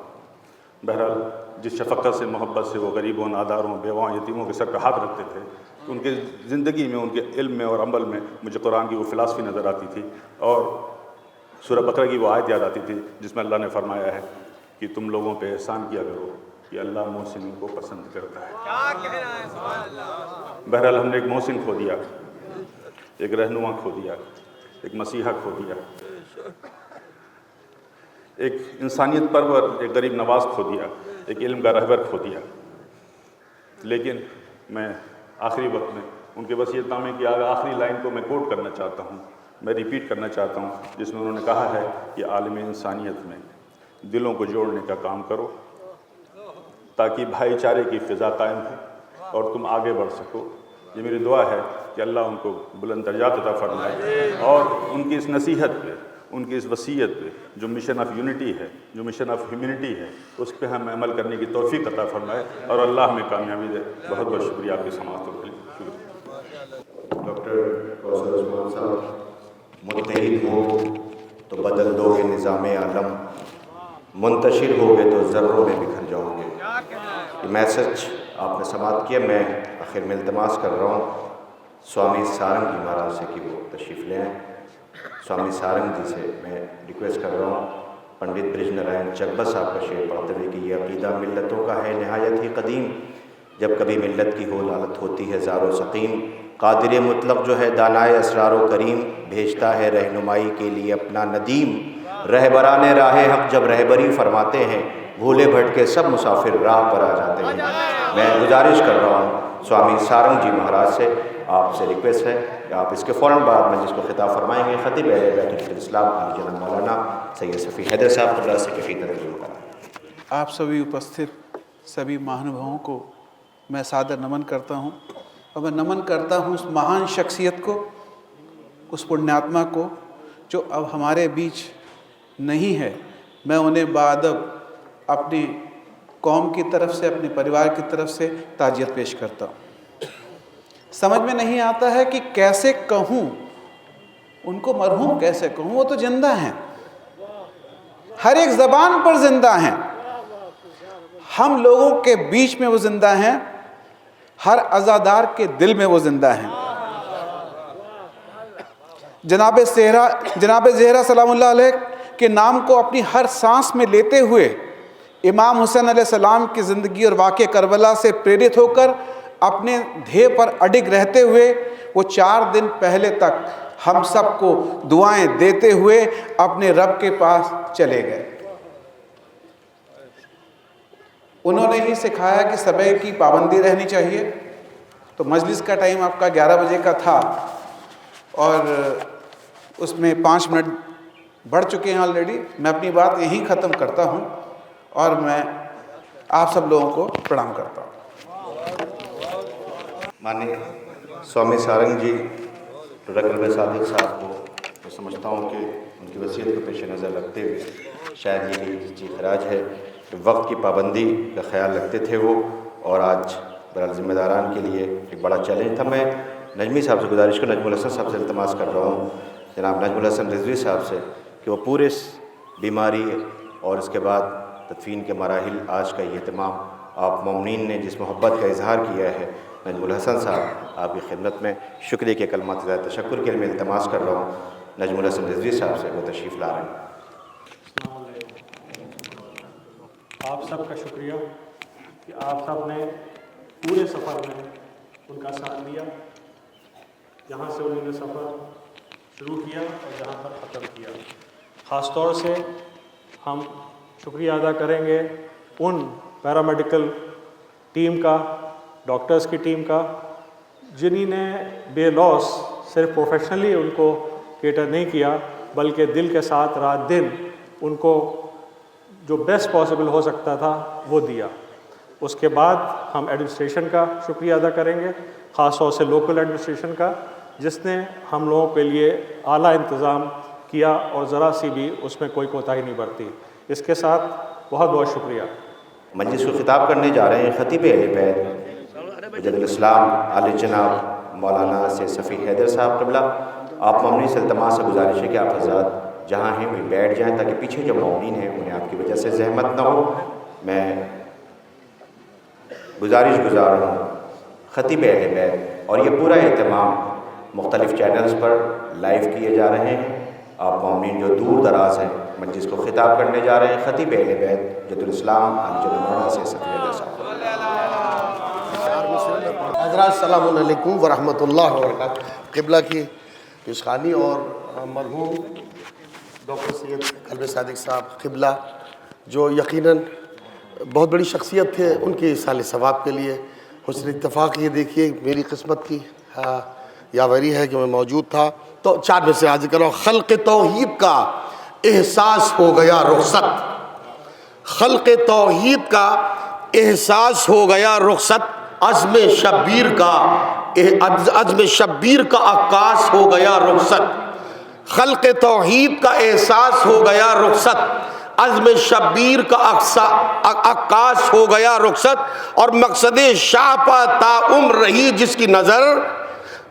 Speaker 7: بہرحال جس شفقت سے، محبت سے وہ غریبوں، ناداروں، بیواؤں، یتیموں کے سر پہ ہاتھ رکھتے تھے، ان کے زندگی میں، ان کے علم میں اور عمل میں مجھے قرآن کی وہ فلاسفی نظر آتی تھی، اور سورہ بقرہ کی وہ آیت یاد آتی تھی جس میں اللہ نے فرمایا ہے کہ تم لوگوں پہ احسان کیا کرو کہ اللہ محسنوں کو پسند کرتا ہے۔ بہرحال ہم نے ایک محسن کھو دیا، ایک رہنما کھو دیا، ایک مسیحا کھو دیا، ایک انسانیت پرور، ایک غریب نواز کھو دیا، ایک علم کا رہبر کھو دیا۔ لیکن میں آخری وقت میں ان کے وصیت نامے کی آخری لائن کو میں کوٹ کرنا چاہتا ہوں، میں ریپیٹ کرنا چاہتا ہوں، جس میں انہوں نے کہا ہے کہ عالم انسانیت میں دلوں کو جوڑنے کا کام کرو تاکہ بھائی چارے کی فضا قائم ہو اور تم آگے بڑھ سکو۔ یہ میری دعا ہے کہ اللہ ان کو بلند درجات عطا فرمائے، اور ان کی اس نصیحت پہ، ان کی اس وصیت پہ جو مشن آف یونٹی ہے، جو مشن آف ہیومینٹی ہے، اس پہ ہمیں عمل کرنے کی توفیق عطا فرمائے، اور اللہ ہمیں کامیابی دے۔ بہت بہت شکریہ آپ کی سماعت کے لیے۔ شکریہ۔
Speaker 1: ڈاکٹر کوثر عثمان صاحب متحد ہو تو بدل دو گے نظام عالم، منتشر ہوگے تو ذروں میں بکھر جاؤ گے۔ یہ میسج آپ نے سماعت کیا۔ میں آخر میں التماس کر رہا ہوں سوامی سارنگ جی مہاراج سے کہ وہ تشریف لے آئیں۔ سوامی سارنگ جی سے میں ریکویسٹ کر رہا ہوں پنڈت برج نارائن چکبہ صاحب کا شعر پڑھتے ہوئے کہ یہ عقیدہ ملتوں کا ہے نہایت ہی قدیم، جب کبھی ملت کی ہو لالت ہوتی ہے زار و سقیم، قادر مطلق جو ہے دانائے اسرار و کریم، بھیجتا ہے رہنمائی کے لیے اپنا ندیم، رہبران راہ حق جب رہبری فرماتے ہیں، بھولے بھٹکے سب مسافر راہ پر آ جاتے ہیں۔ میں گزارش کر رہا ہوں سوامی سارنگ جی مہاراج سے، آپ سے ریکویسٹ ہے کہ آپ اس کے فوراً بعد میں جس کو خطاب فرمائیں گے خطیب اہل بیت الاسلام علی جناب مولانا سید صفی حیدر صاحب قبلہ سے کیفیت تقدیم کریں۔
Speaker 8: آپ سبھی اپستھت سبھی مہانبھاؤں کو میں سادر نمن کرتا ہوں، اور میں نمن کرتا ہوں اس مہان شخصیت کو، اس پنیاتما کو جو اب ہمارے بیچ نہیں ہے۔ میں انہیں بادب اپنی قوم کی طرف سے، اپنے پریوار کی طرف سے تعزیت پیش کرتا ہوں۔ سمجھ میں نہیں آتا ہے کہ کیسے کہوں ان کو مرحوم، کیسے کہوں، وہ تو زندہ ہیں، ہر ایک زبان پر زندہ ہیں، ہم لوگوں کے بیچ میں وہ زندہ ہیں، ہر عزادار کے دل میں وہ زندہ ہیں۔ جناب زہرا سلام اللہ علیہ کے نام کو اپنی ہر سانس میں لیتے ہوئے امام حسین علیہ السلام کی زندگی اور واقعہ کربلا سے پریرت ہو کر اپنے دھیے پر اڈگ رہتے ہوئے وہ 4 دن پہلے تک ہم سب کو دعائیں دیتے ہوئے اپنے رب کے پاس چلے گئے۔ انہوں نے ہی سکھایا کہ صبح کی پابندی رہنی چاہیے، تو مجلس کا ٹائم آپ کا 11 بجے کا تھا اور اس میں 5 منٹ بڑھ چکے ہیں آلریڈی۔ میں اپنی بات یہیں ختم کرتا ہوں اور میں آپ سب لوگوں کو پرنام کرتا ہوں۔
Speaker 1: مانیہ سوامی سارنگ جی رکن صادق صاحب کو میں سمجھتا ہوں کہ ان کی وصیت کو پیش نظر رکھتے ہوئے شاید یہ چیز خراج ہے کہ وقت کی پابندی کا خیال رکھتے تھے وہ، اور آج برحال ذمہ داران کے لیے ایک بڑا چیلنج تھا۔ میں نجمی صاحب سے گزارش کروں، نجم الحسن صاحب سے التماس کر رہا ہوں جناب نجم الحسن رضوی صاحب سے کہ وہ پورے بیماری اور اس کے بعد تدفین کے مراحل آج کا یہ اہتمام آپ مومنین نے جس محبت کا اظہار کیا ہے، نجم الحسن صاحب آپ کی خدمت میں شکریہ کے کلمات تشکر کے لیے میں التماس کر رہا ہوں نجم الحسن رضوی صاحب سے، وہ تشریف لا رہے ہیں۔
Speaker 3: آپ سب کا شکریہ کہ آپ سب نے پورے سفر میں ان کا ساتھ دیا، جہاں سے انہوں نے سفر شروع کیا اور جہاں پر ختم کیا۔ خاص طور سے ہم شکریہ ادا کریں گے ان پیرامیڈیکل ٹیم کا، ڈاکٹرز کی ٹیم کا، جنہی نے بے لوس صرف پروفیشنلی ان کو کیٹر نہیں کیا بلکہ دل کے ساتھ رات دن ان کو جو بیسٹ پاسبل ہو سکتا تھا وہ دیا۔ اس کے بعد ہم ایڈمنسٹریشن کا شکریہ ادا کریں گے، خاص طور سے لوکل ایڈمنسٹریشن کا، جس نے ہم لوگوں کے لیے اعلیٰ انتظام کیا اور ذرا سی بھی اس میں کوئی کوتاہی نہیں برتی۔ اس کے ساتھ بہت بہت شکریہ۔
Speaker 1: مجلس کو خطاب کرنے جا رہے ہیں خطیب اہل بیت مجد الاسلام علی جناب مولانا سید صفی حیدر صاحب قبلہ۔ آپ مومنین سے التماس سے گزارش ہے کہ آپ حضرات جہاں ہیں وہیں بیٹھ جائیں تاکہ پیچھے جو مومنین ہیں انہیں آپ کی وجہ سے زحمت نہ ہو۔ میں گزارش گزار ہوں خطیب اہل بیت، اور یہ پورا اہتمام مختلف چینلز پر لائیو کیے جا رہے ہیں۔ آپ مومنین جو دور دراز ہیں مجلس کو خطاب کرنے جا رہے ہیں خطیب اہل بیت جد الاسلام علی جناب مولانا سید صفی حیدر صاحب۔
Speaker 9: حضرات السلام علیکم ورحمۃ اللہ وبرکاتہ۔ قبلہ کی پیشخانی اور مرحوم ڈاکٹر سید قلب صادق صاحب قبلہ جو یقیناً بہت بڑی شخصیت تھے، ان کے اصال ثواب کے لیے حسن اتفاق یہ دیکھیے میری قسمت کی یاوری ہے کہ میں موجود تھا۔ تو 4 میں سے حاضر کرو۔ خلق توحید کا احساس ہو گیا رخصت، خلق توحید کا احساس ہو گیا رخصت، عزم شبیر کا عکاس ہو گیا رخصت، خلق توحید کا احساس ہو گیا رخصت، عزم شبیر کا عکاس ہو گیا رخصت، اور مقصد شاہ پا تا عمر رہی جس کی نظر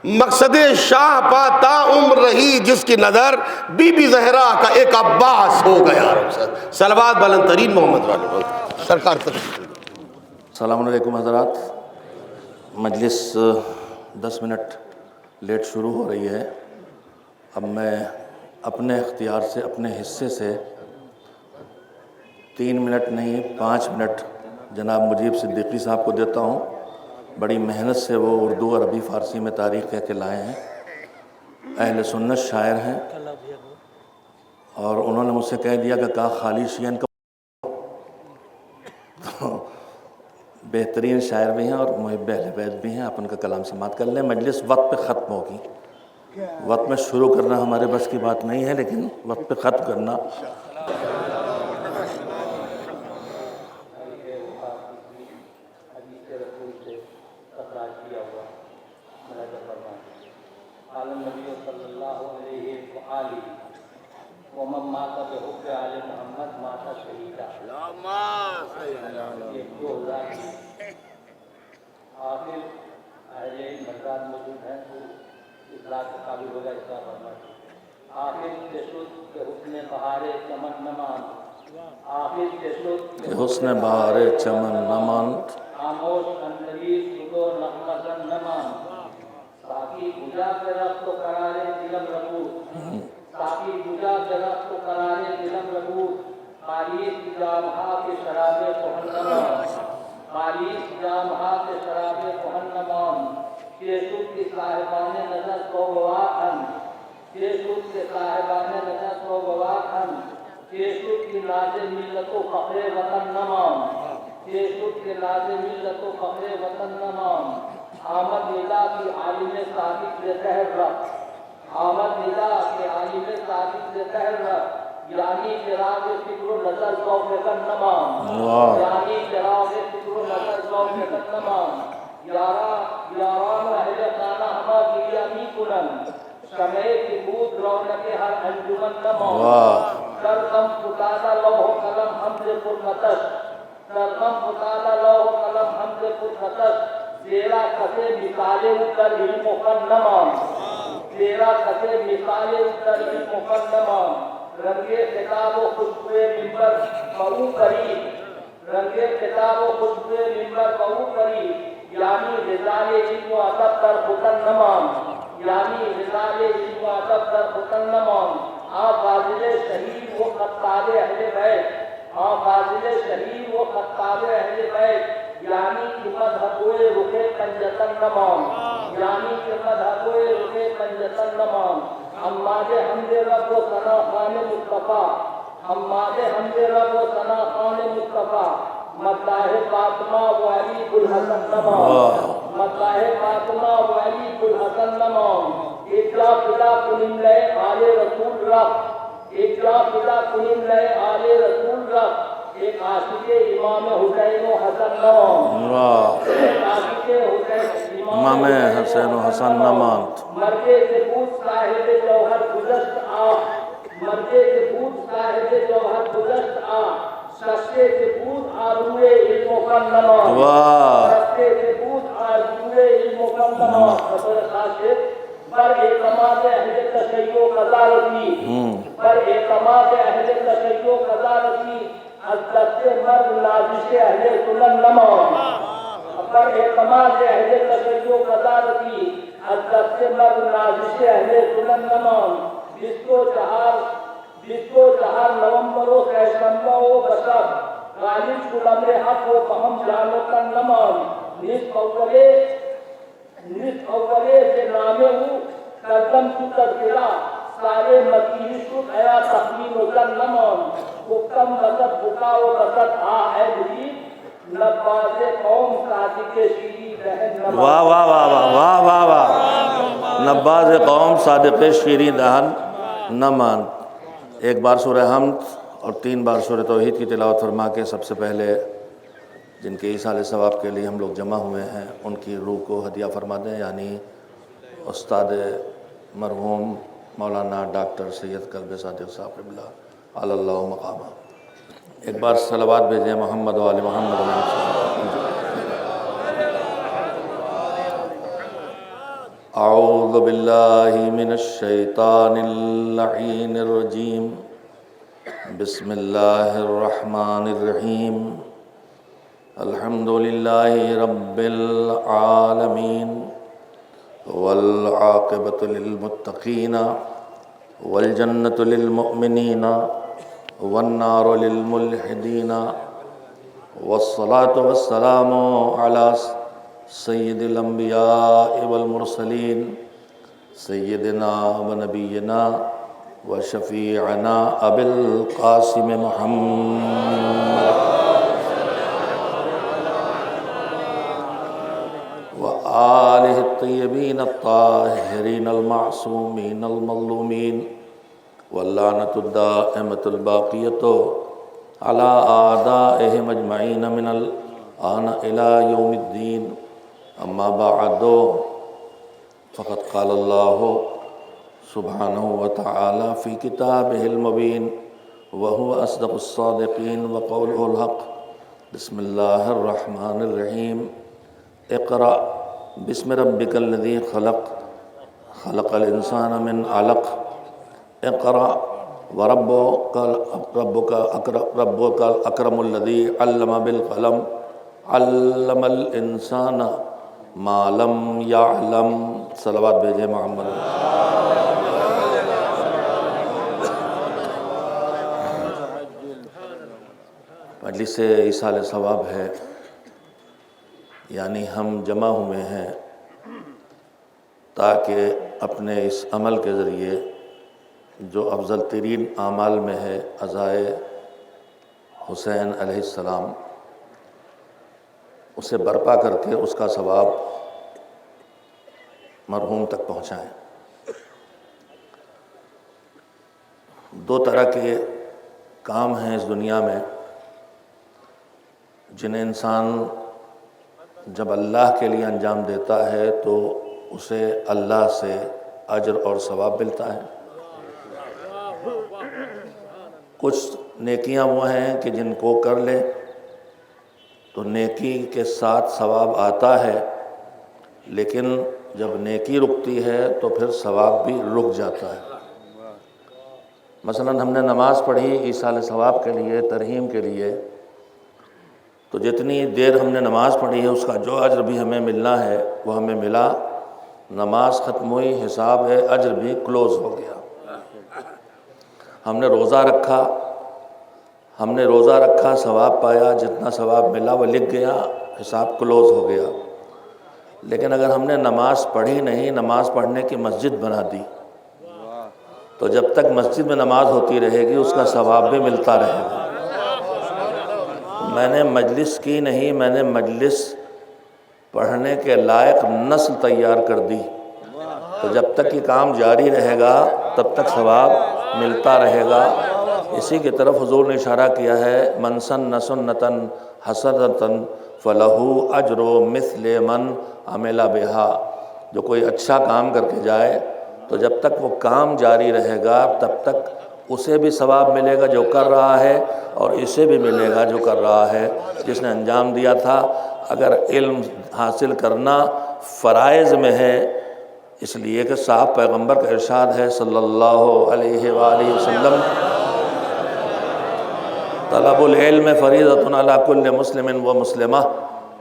Speaker 9: مقصد شاہ پا تا عمر رہی جس کی نظر بی بی زہرا کا ایک عباس ہو گیا. صلوات بلند ترین محمد والے سرکار تک.
Speaker 1: السلام علیکم حضرات. مجلس 10 منٹ لیٹ شروع ہو رہی ہے. اب میں اپنے اختیار سے اپنے حصے سے 3 منٹ نہیں 5 منٹ جناب مجیب صدیقی صاحب کو دیتا ہوں. بڑی محنت سے وہ اردو عربی فارسی میں تاریخ کہہ کے لائے ہیں. اہل سنت شاعر ہیں اور انہوں نے مجھ سے کہہ دیا کہ خالی شین کا بہترین شاعر بھی ہیں اور محب اہل بیت بھی ہیں. آپ ان کا کلام سماعت کر لیں. مجلس وقت پہ ختم ہوگی. وقت میں شروع کرنا ہمارے بس کی بات نہیں ہے لیکن وقت پہ ختم کرنا. کہ حسن بہار چمن نمان
Speaker 5: خاموش اندری سدو نغمزن نمان ساقی بجا کے رخت و قرارے دلم ربود ساقی بجا کے رخت و قرارے دلم ربود خالیس جامہا کے شراب کہن نمان خالیس جامہا کے شراب کہن نمان کیسود کی صاحبان نظر کو گواہن کیسود کے صاحبان نظر کو گواہن کیسود کی ناز ملت و فخر وطن نمان کیسود کے ناز ملت و فخر وطن نمان آمد ندا کی عالم ثابت سے تحر رکھ آمد ندا کے عالم ثابت سے تحر رکھ یعنی چراغ فکر و نظر ذوق کن نمان یعنی چراغ فکر و نظر ذوق کن نمان یاران اہل خانہ ہما گیا می کنن شمع کی بود رونق ہر انجمن نمان سرکم فتادہ لوح قلم حمد پر نتش سرکم فتادہ لوح قلم حمد پر نتش تیرا کسے مثالے اتر علم و فن نمان تیرا کسے مثالے اتر علم و فن نمان رنگے خطاب و خوشبوئے منبر مئو قریب رنگے خطاب و خوشبوئے منبر مئو قریب یعنی رضائے علم و ادب در ختن نمان یعنی رضائے علم و ادب در ختن نمان فاضل شہید و خطاب اہل بیت فاضل شہید و خطاب اہل بیت یعنی کہ مذہبوئے رخ پنجتن نمان یعنی کہ مذہبوئے رخ پنجتن نمان حماد حمد رب و ثنا خان مصطفیٰ حماد حمد رب و ثنا خان مصطفیٰ مداح فاطمہ و علی الحسن نمان مداح فاطمہ و علی الحسن نمان اطلاع فدا کنن لے آل رسول رب اطلاع فدا کنن لے آل رسول رب ایک عاشق امام حسین و حسن نمان ایک عاشق
Speaker 1: امام حسین و حسن نمان
Speaker 5: مرکے سے پوچھ صاحب جوہر گزشت آ مرکے سے پوچھ صاحب جوہر گزشت آ ششے سے پوچھ آروے علم و فن نمان ششے سے پوچھ آروے علم و فن نمان خبر خاشد پر اعتماد اہل تشیع قضا رسی پر اعتماد اہل تشیع قضا رسی حضرت مرد نازش اہل سنن نمان پر اعتماد اہل تشیع قضا رسی حضرت مرد نازش اہل سنن نمان 24 نومبر و سیشنبہ و بشر غالب کل امر حق و فہم جانتن نمان نصف اولے سے نامے ہوں قدم تو تذکرہ سارے مکیہ شد ایا تخمین و زن نمان حکم بسط بکا و بسط اے مرید نباز قوم صادق شیری دہن نمان
Speaker 1: واہ واہ واہ واہ واہ واہ نباز قوم صادق شیری دہن نمان. ایک بار سورہ حمد اور 3 بار سورہ توحید کی تلاوت فرما کے سب سے پہلے جن کے ایصال ثواب کے لیے ہم لوگ جمع ہوئے ہیں ان کی روح کو ہدیہ فرما دیں. یعنی استاد مرحوم مولانا ڈاکٹر سید قلب صادق صاحب قبلہ علی اللہ مقامہ. ایک بار صلوات بھیجیں محمد و آل محمد.
Speaker 10: اعوذ باللہ من الشیطان اللعین الرجیم بسم اللہ الرحمن الرحیم الحمد للہ رب العالمین والعاقبۃ للمتقین والجنۃ للمؤمنین والنار للملحدین والصلاة والسلام علی سید الانبیاء والمرسلین سیدنا و نبینا و شفیعنا ابی القاسم محمد و آلہ الطیبین الطاہرین المعصومین المظلومین واللعنۃ الدائمۃ الباقیۃ علی اعدائہم اجمعین من الآن الی یوم الدین اما بعد فقد قال اللہ سبحانہ وتعالی فی کتابہ المبین وہو اصدق الصادقین وقولہ الحق بسم اللہ الرحمن الرحیم اقرأ بسم ربک الذی خلق خلق الانسان من علق اقرأ وربک اکرم الذی علم بالقلم علم الانسان ما لم یعلم صلوات بھیجے محمد۔ مجلس ایصال ثواب ہے، یعنی ہم جمع ہوئے ہیں تاکہ اپنے اس عمل کے ذریعے جو افضل ترین اعمال میں ہے عزائے حسین علیہ السلام، اسے برپا کر کے اس کا ثواب مرحوم تک پہنچائیں۔ دو طرح کے کام ہیں اس دنیا میں جنہیں انسان جب اللہ کے لیے انجام دیتا ہے تو اسے اللہ سے اجر اور ثواب ملتا ہے۔ کچھ نیکیاں وہ ہیں کہ جن کو کر لے تو نیکی کے ساتھ ثواب آتا ہے، لیکن جب نیکی رکتی ہے تو پھر ثواب بھی رک جاتا ہے۔ مثلا ہم نے نماز پڑھی ایصال ثواب کے لیے، ترحیم کے لیے، تو جتنی دیر ہم نے نماز پڑھی ہے اس کا جو اجر بھی ہمیں ملنا ہے وہ ہمیں ملا، نماز ختم ہوئی، حساب ہے، اجر بھی کلوز ہو گیا۔ ہم نے روزہ رکھا ثواب پایا، جتنا ثواب ملا وہ لکھ گیا، حساب کلوز ہو گیا۔ لیکن اگر ہم نے نماز پڑھی نہیں، نماز پڑھنے کی مسجد بنا دی، تو جب تک مسجد میں نماز ہوتی رہے گی اس کا ثواب بھی ملتا رہے گا۔ میں نے مجلس کی نہیں، میں نے مجلس پڑھنے کے لائق نسل تیار کر دی، تو جب تک یہ کام جاری رہے گا تب تک ثواب ملتا رہے گا۔ اسی کی طرف حضور نے اشارہ کیا ہے، من سن سنۃ حسنۃ فلہ اجر مثل من عمل بہا، جو کوئی اچھا کام کر کے جائے تو جب تک وہ کام جاری رہے گا تب تک اسے بھی ثواب ملے گا جو کر رہا ہے، اور اسے بھی ملے گا جو کر رہا ہے، جس نے انجام دیا تھا۔ اگر علم حاصل کرنا فرائض میں ہے، اس لیے کہ صاحب پیغمبر کا ارشاد ہے صلی اللہ علیہ وآلہ وسلم، طلب العلم فریضۃ علی کل مسلم و مسلمہ،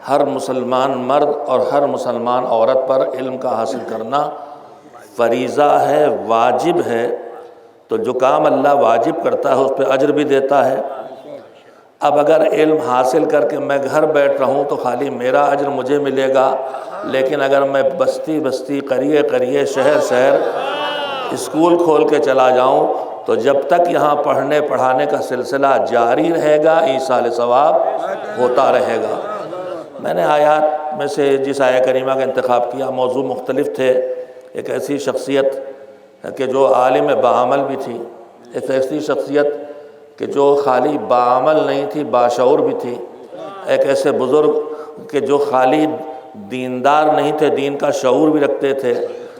Speaker 10: ہر مسلمان مرد اور ہر مسلمان عورت پر علم کا حاصل کرنا فریضہ ہے، واجب ہے۔ تو جو کام اللہ واجب کرتا ہے اس پہ اجر بھی دیتا ہے۔ اب اگر علم حاصل کر کے میں گھر بیٹھ رہا ہوں تو خالی میرا اجر مجھے ملے گا، لیکن اگر میں بستی بستی، قریے قریے، شہر شہر اسکول کھول کے چلا جاؤں تو جب تک یہاں پڑھنے پڑھانے کا سلسلہ جاری رہے گا ایصال ثواب ہوتا رہے گا۔ میں نے آیات میں سے جس آیہ کریمہ کا انتخاب کیا، موضوع مختلف تھے۔ ایک ایسی شخصیت کہ جو عالم بعمل بھی تھی، ایک ایسی شخصیت کہ جو خالی بعمل نہیں تھی، باشعور بھی تھی، ایک ایسے بزرگ کہ جو خالی دیندار نہیں تھے، دین کا شعور بھی رکھتے تھے،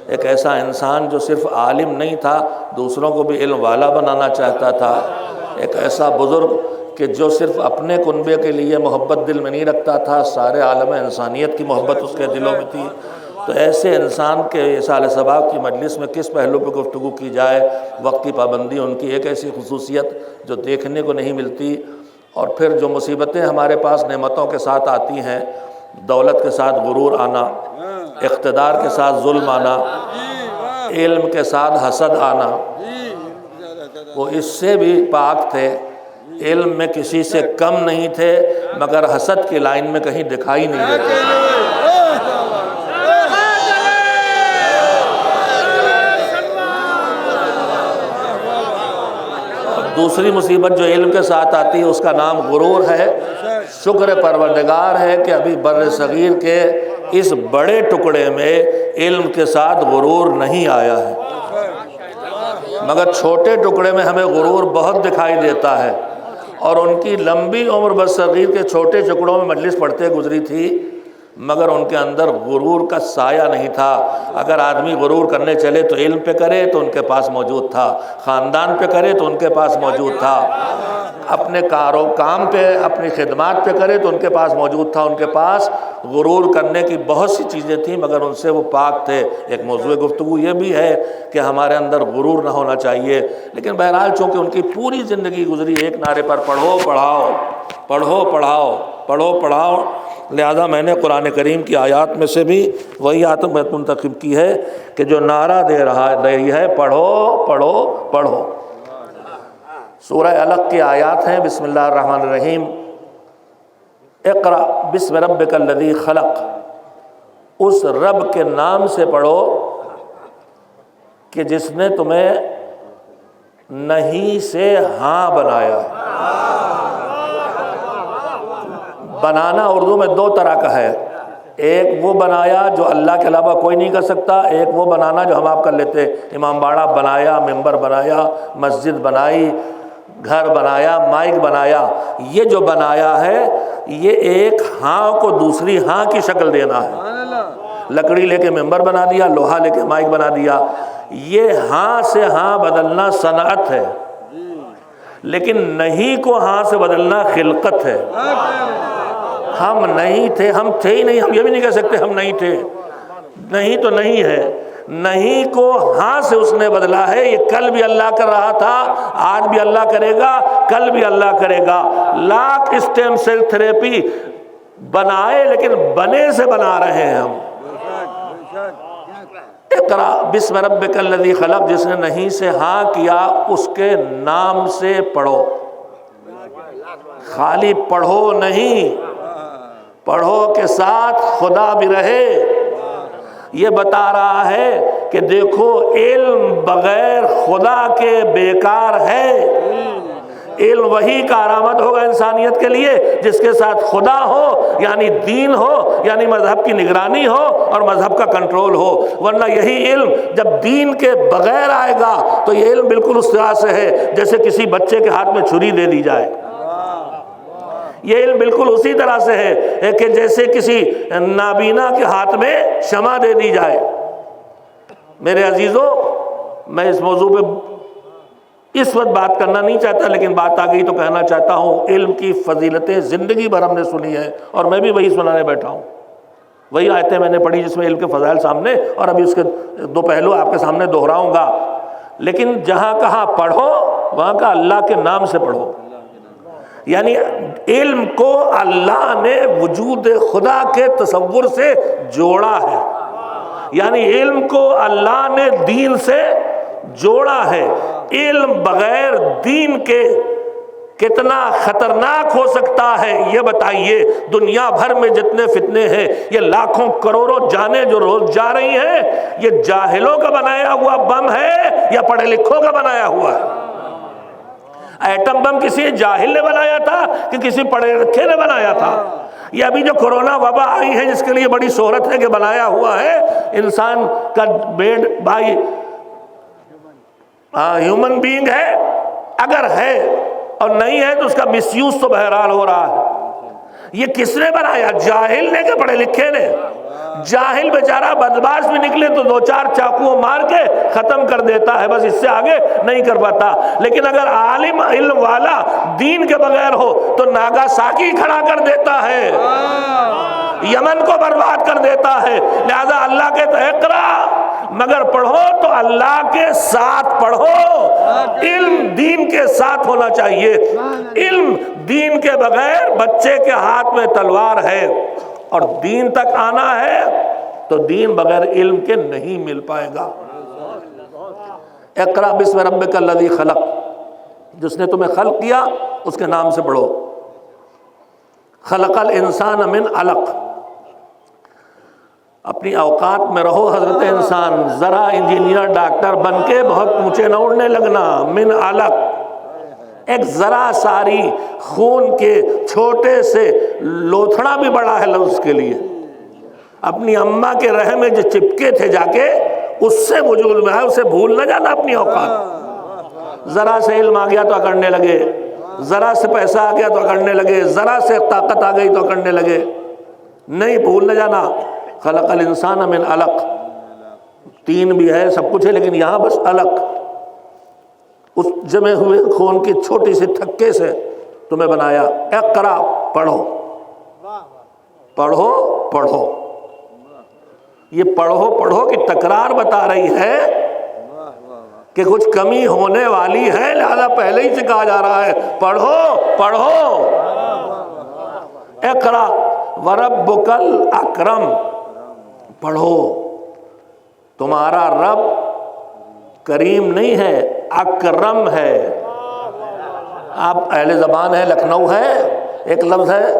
Speaker 10: ایک ایسا انسان جو صرف عالم نہیں تھا، دوسروں کو بھی علم والا بنانا چاہتا تھا، ایک ایسا بزرگ کہ جو صرف اپنے کنبے کے لیے محبت دل میں نہیں رکھتا تھا، سارے عالم انسانیت کی محبت اس کے دلوں میں تھی، تو ایسے انسان کے اصال ثواب کی مجلس میں کس پہلو پہ گفتگو کی جائے؟ وقت کی پابندی ان کی ایک ایسی خصوصیت جو دیکھنے کو نہیں ملتی، اور پھر جو مصیبتیں ہمارے پاس نعمتوں کے ساتھ آتی ہیں، دولت کے ساتھ غرور آنا، اقتدار کے ساتھ ظلم آنا، علم کے ساتھ حسد آنا، وہ اس سے بھی پاک تھے، علم میں کسی سے کم نہیں تھے، مگر حسد کی لائن میں کہیں دکھائی نہیں دیتے۔ دوسری مصیبت جو علم کے ساتھ آتی ہے اس کا نام غرور ہے۔ شکر پروردگار ہے کہ ابھی بر صغیر کے اس بڑے ٹکڑے میں علم کے ساتھ غرور نہیں آیا ہے، مگر چھوٹے ٹکڑے میں ہمیں غرور بہت دکھائی دیتا ہے، اور ان کی لمبی عمر بر صغیر کے چھوٹے ٹکڑوں میں مجلس پڑھتے گزری تھی، مگر ان کے اندر غرور کا سایہ نہیں تھا۔ اگر آدمی غرور کرنے چلے تو علم پہ کرے تو ان کے پاس موجود تھا، خاندان پہ کرے تو ان کے پاس موجود تھا، اپنے کام پہ اپنی خدمات پہ کرے تو ان کے پاس موجود تھا۔ ان کے پاس غرور کرنے کی بہت سی چیزیں تھیں، مگر ان سے وہ پاک تھے۔ ایک موضوع گفتگو یہ بھی ہے کہ ہمارے اندر غرور نہ ہونا چاہیے، لیکن بہرحال چونکہ ان کی پوری زندگی گزری ایک نعرے پر پڑھو پڑھاؤ، پڑھو پڑھاؤ، پڑھو پڑھاؤ، لہذا میں نے قرآن کریم کی آیات میں سے بھی وہی آیت منتخب کی ہے کہ جو نعرہ دے رہی ہے پڑھو پڑھو پڑھو۔ سورہ علق کی آیات ہیں، بسم اللہ الرحمن الرحیم، اقرأ بسم ربک الذی خلق، اس رب کے نام سے پڑھو کہ جس نے تمہیں نہیں سے ہاں بنایا۔ بنانا اردو میں دو طرح کا ہے، ایک وہ بنایا جو اللہ کے علاوہ کوئی نہیں کر سکتا، ایک وہ بنانا جو ہم آپ کر لیتے، امام باڑہ بنایا، ممبر بنایا، مسجد بنائی، گھر بنایا، مائک بنایا۔ یہ جو بنایا ہے یہ ایک ہاں کو دوسری ہاں کی شکل دینا ہے۔ لکڑی لے کے ممبر بنا دیا، لوہا لے کے مائک بنا دیا، یہ ہاں سے ہاں بدلنا صنعت ہے، لیکن نہیں کو ہاں سے بدلنا خلقت ہے۔ ہم نہیں تھے، ہم تھے ہی نہیں، ہم یہ بھی نہیں کہہ سکتے ہم نہیں تھے، نہیں تو نہیں ہے، نہیں کو ہاں سے اس نے بدلا ہے۔ یہ کل بھی اللہ کر رہا تھا، آج بھی اللہ کرے گا، کل بھی اللہ کرے گا۔ لاکھ اسٹیم سیل تھراپی بنائے لیکن بنے سے بنا رہے ہیں ہم۔ اقرأ بسم ربک الذی خلق، جس نے نہیں سے ہاں کیا اس کے نام سے پڑھو۔ خالی پڑھو نہیں، پڑھو کے ساتھ خدا بھی رہے۔ یہ بتا رہا ہے کہ دیکھو علم بغیر خدا کے بیکار ہے۔ علم وہی کارآمد ہوگا انسانیت کے لیے جس کے ساتھ خدا ہو، یعنی دین ہو، یعنی مذہب کی نگرانی ہو اور مذہب کا کنٹرول ہو، ورنہ یہی علم جب دین کے بغیر آئے گا تو یہ علم بالکل اس طرح سے ہے جیسے کسی بچے کے ہاتھ میں چھری دے دی جائے۔ یہ علم بالکل اسی طرح سے ہے کہ جیسے کسی نابینا کے ہاتھ میں شمع دے دی جائے۔ میرے عزیزوں، میں اس موضوع پہ اس وقت بات کرنا نہیں چاہتا، لیکن بات آ گئی تو کہنا چاہتا ہوں۔ علم کی فضیلتیں زندگی بھر ہم نے سنی ہے اور میں بھی وہی سنانے بیٹھا ہوں۔ وہی آیتیں میں نے پڑھی جس میں علم کے فضائل سامنے، اور ابھی اس کے دو پہلو آپ کے سامنے دہراؤں گا، لیکن جہاں کہا پڑھو وہاں کا اللہ کے نام سے پڑھو۔ یعنی علم کو اللہ نے وجود خدا کے تصور سے جوڑا ہے، یعنی علم کو اللہ نے دین سے جوڑا ہے۔ علم بغیر دین کے کتنا خطرناک ہو سکتا ہے یہ بتائیے۔ دنیا بھر میں جتنے فتنے ہیں، یہ لاکھوں کروڑوں جانیں جو روز جا رہی ہیں، یہ جاہلوں کا بنایا ہوا بم ہے یا پڑھے لکھوں کا بنایا ہوا ہے؟ ایٹم بم کسی جاہل نے بنایا تھا کہ کسی پڑھے لکھے نے بنایا تھا؟ یہ ابھی جو کورونا وبا آئی ہے جس کے لیے بڑی شہرت ہے کہ بنایا ہوا ہے انسان کا بیڈ بھائی ہیومن بینگ ہے، اگر ہے اور نہیں ہے تو اس کا مس یوز تو بہرحال ہو رہا ہے۔ یہ کس نے بنایا؟ جاہل نے کہ پڑھے لکھے نے؟ جاہل بیچارہ بدمعاش بھی نکلے تو دو چار چاقو مار کے ختم کر دیتا ہے، بس اس سے آگے نہیں کر پاتا۔ لیکن اگر عالم علم والا دین کے بغیر ہو تو ناگاساکی کھڑا کر دیتا ہے۔ یمن کو برباد کر دیتا ہے۔ لہذا اللہ کہتا ہے اقرا، مگر پڑھو تو اللہ کے ساتھ پڑھو، علم دین کے ساتھ ہونا چاہیے۔ علم دین کے بغیر بچے کے ہاتھ میں تلوار ہے، اور دین تک آنا ہے تو دین بغیر علم کے نہیں مل پائے گا۔ اقرا بسم ربک الذی خلق، جس نے تمہیں خلق کیا اس کے نام سے پڑھو۔ خلق الانسان من علق، اپنی اوقات میں رہو حضرت انسان، ذرا انجینئر ڈاکٹر بن کے بہت اونچے نہ اڑنے لگنا۔ من علق، ایک ذرا ساری خون کے چھوٹے سے لوتھڑا بھی بڑا ہے لفظ کے لیے۔ اپنی اماں کے رحم میں جو چپکے تھے جا کے، اس سے وجود میں ہے، اسے بھول نہ جانا اپنی اوقات۔ ذرا سے علم آ گیا تو اکڑنے لگے، ذرا سے پیسہ آ گیا تو اکڑنے لگے، ذرا سے طاقت آ گئی تو اکڑنے لگے۔ نہیں، بھول نہ جانا خلق الانسان من علق، تین بھی ہے، سب کچھ ہے، لیکن یہاں بس علق، اس جمے ہوئے خون کی چھوٹی سی تھکے سے تمہیں بنایا۔ اقرا، پڑھو پڑھو پڑھو، یہ پڑھو پڑھو کی تکرار بتا رہی ہے کہ کچھ کمی ہونے والی ہے، لہذا پہلے ہی سے کہا جا رہا ہے پڑھو پڑھو۔ اقرا وربک الاکرم، پڑھو، تمہارا رب کریم نہیں ہے، اکرم ہے۔ آپ اہل زبان ہے، لکھنؤ ہے، ایک لفظ ہے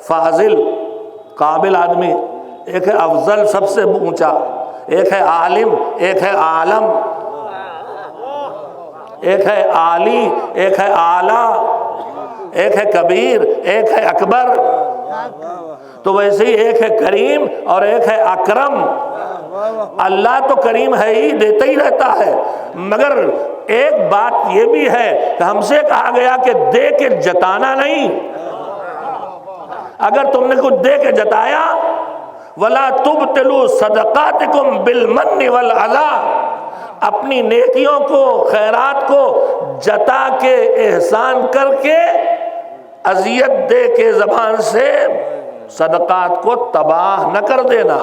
Speaker 10: فاضل، قابل آدمی، ایک ہے افضل، سب سے اونچا، ایک ہے عالم، ایک ہے عالم، ایک ہے عالی، ایک ہے اعلیٰ، ایک ہے کبیر، ایک ہے اکبر۔ تو ویسے ہی ایک ہے کریم اور ایک ہے اکرم۔ اللہ تو کریم ہے ہی، دیتا ہی رہتا ہے، مگر ایک بات یہ بھی ہے کہ ہم سے کہا گیا کہ دے کے جتانا نہیں۔ اگر تم نے کچھ دے کے جتایا، وَلَا تُبْتِلُوا صَدَقَاتِكُمْ بِالْمَنِّ وَالْعَذَا، اپنی نیکیوں کو، خیرات کو جتا کے، احسان کر کے، اذیت دے کے زبان سے صدقات کو تباہ نہ کر دینا۔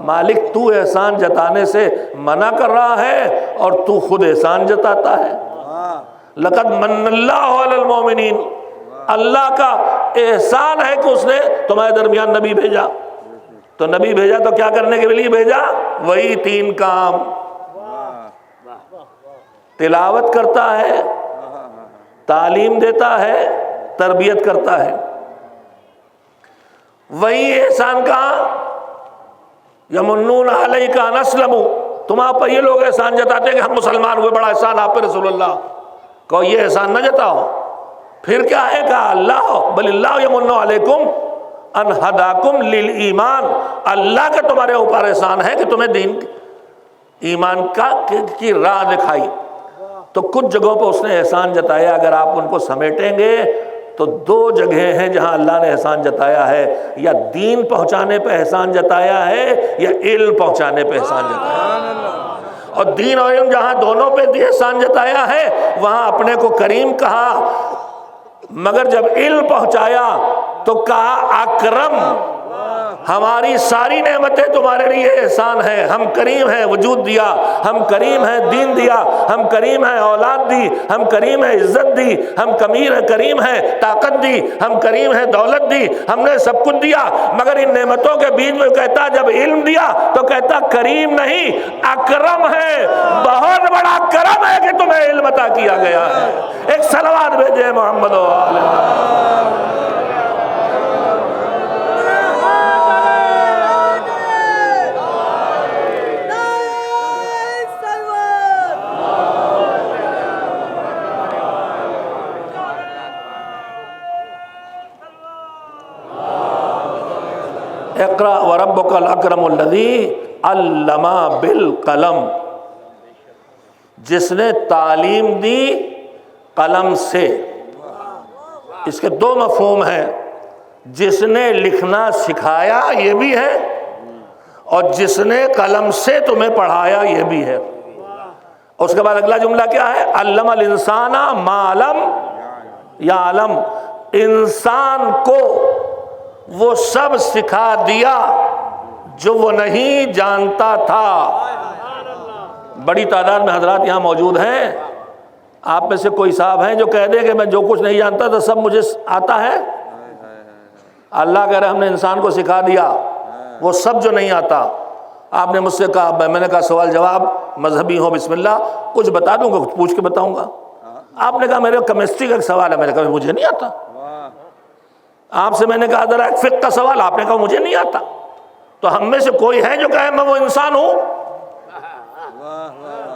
Speaker 10: مالک تو احسان جتانے سے منع کر رہا ہے اور تو خود احسان جتاتا ہے۔ لَقَدْ مَنَّ اللَّهُ عَلَى الْمُؤْمِنِينَ، اللہ کا احسان ہے کہ اس نے تمہارے درمیان نبی بھیجا۔ تو نبی بھیجا تو کیا کرنے کے لیے بھیجا؟ وہی تین کام، تلاوت کرتا ہے، تعلیم دیتا ہے، تربیت کرتا ہے۔ وہی احسان کہاں؟ یمنون علیک ان اسلموا، تمہارے پر یہ لوگ احسان جتاتے ہیں کہ ہم مسلمان ہوئے، بڑا احسان آپ پہ رسول اللہ، کہو یہ احسان نہ جتاؤ۔ پھر کیا ہے؟ کہا اللہ بل اللہ یمن علیکم ان ہداکم للایمان، اللہ کا تمہارے اوپر احسان ہے کہ تمہیں دین ایمان کی راہ دکھائی۔ تو کچھ جگہوں پہ اس نے احسان جتایا، اگر آپ ان کو سمیٹیں گے تو دو جگہیں ہیں جہاں اللہ نے احسان جتایا ہے، یا دین پہنچانے پہ احسان جتایا ہے یا علم پہنچانے پہ احسان جتایا ہے۔ اور دین اور علم جہاں دونوں پہ احسان جتایا ہے وہاں اپنے کو کریم کہا، مگر جب علم پہنچایا تو کہا اکرم، ہماری ساری نعمتیں تمہارے لیے احسان ہے، ہم کریم ہیں، وجود دیا، ہم کریم ہیں، دین دیا، ہم کریم ہیں، اولاد دی، ہم کریم ہیں، عزت دی، ہم کریم ہیں، طاقت دی، ہم کریم ہیں، دولت دی، ہم نے سب کچھ دیا، مگر ان نعمتوں کے بیچ میں کہتا جب علم دیا تو کہتا کریم نہیں، اکرم ہے، بہت بڑا کرم ہے کہ تمہیں علم عطا کیا گیا ہے۔ ایک صلوات بھیجے محمد و آل محمد۔ اقرأ وربک الاکرم الذی علم بالقلم، جس نے تعلیم دی قلم سے۔ اس کے دو مفہوم ہیں، جس نے لکھنا سکھایا یہ بھی ہے، اور جس نے قلم سے تمہیں پڑھایا یہ بھی ہے۔ اس کے بعد اگلا جملہ کیا ہے؟ علم الانسان ما لم یعلم، انسان کو وہ سب سکھا دیا جو وہ نہیں جانتا تھا۔ بڑی تعداد میں حضرات یہاں موجود ہیں، آپ میں سے کوئی صاحب ہیں جو کہہ دے کہ میں جو کچھ نہیں جانتا تھا سب مجھے آتا ہے؟ اللہ کہہ رہے ہم نے انسان کو سکھا دیا وہ سب جو نہیں آتا۔ آپ نے مجھ سے کہا، میں نے کہا سوال جواب مذہبی ہو، بسم اللہ، کچھ بتا دوں گا، کچھ پوچھ کے بتاؤں گا۔ آپ نے کہا میرے کیمسٹری کا ایک سوال ہے، میں نے کہا مجھے نہیں آتا۔ آپ سے میں نے کہا ذرا ایک فقہ کا سوال، آپ نے کہا مجھے نہیں آتا۔ تو ہم میں سے کوئی ہے جو کہے میں وہ انسان ہوں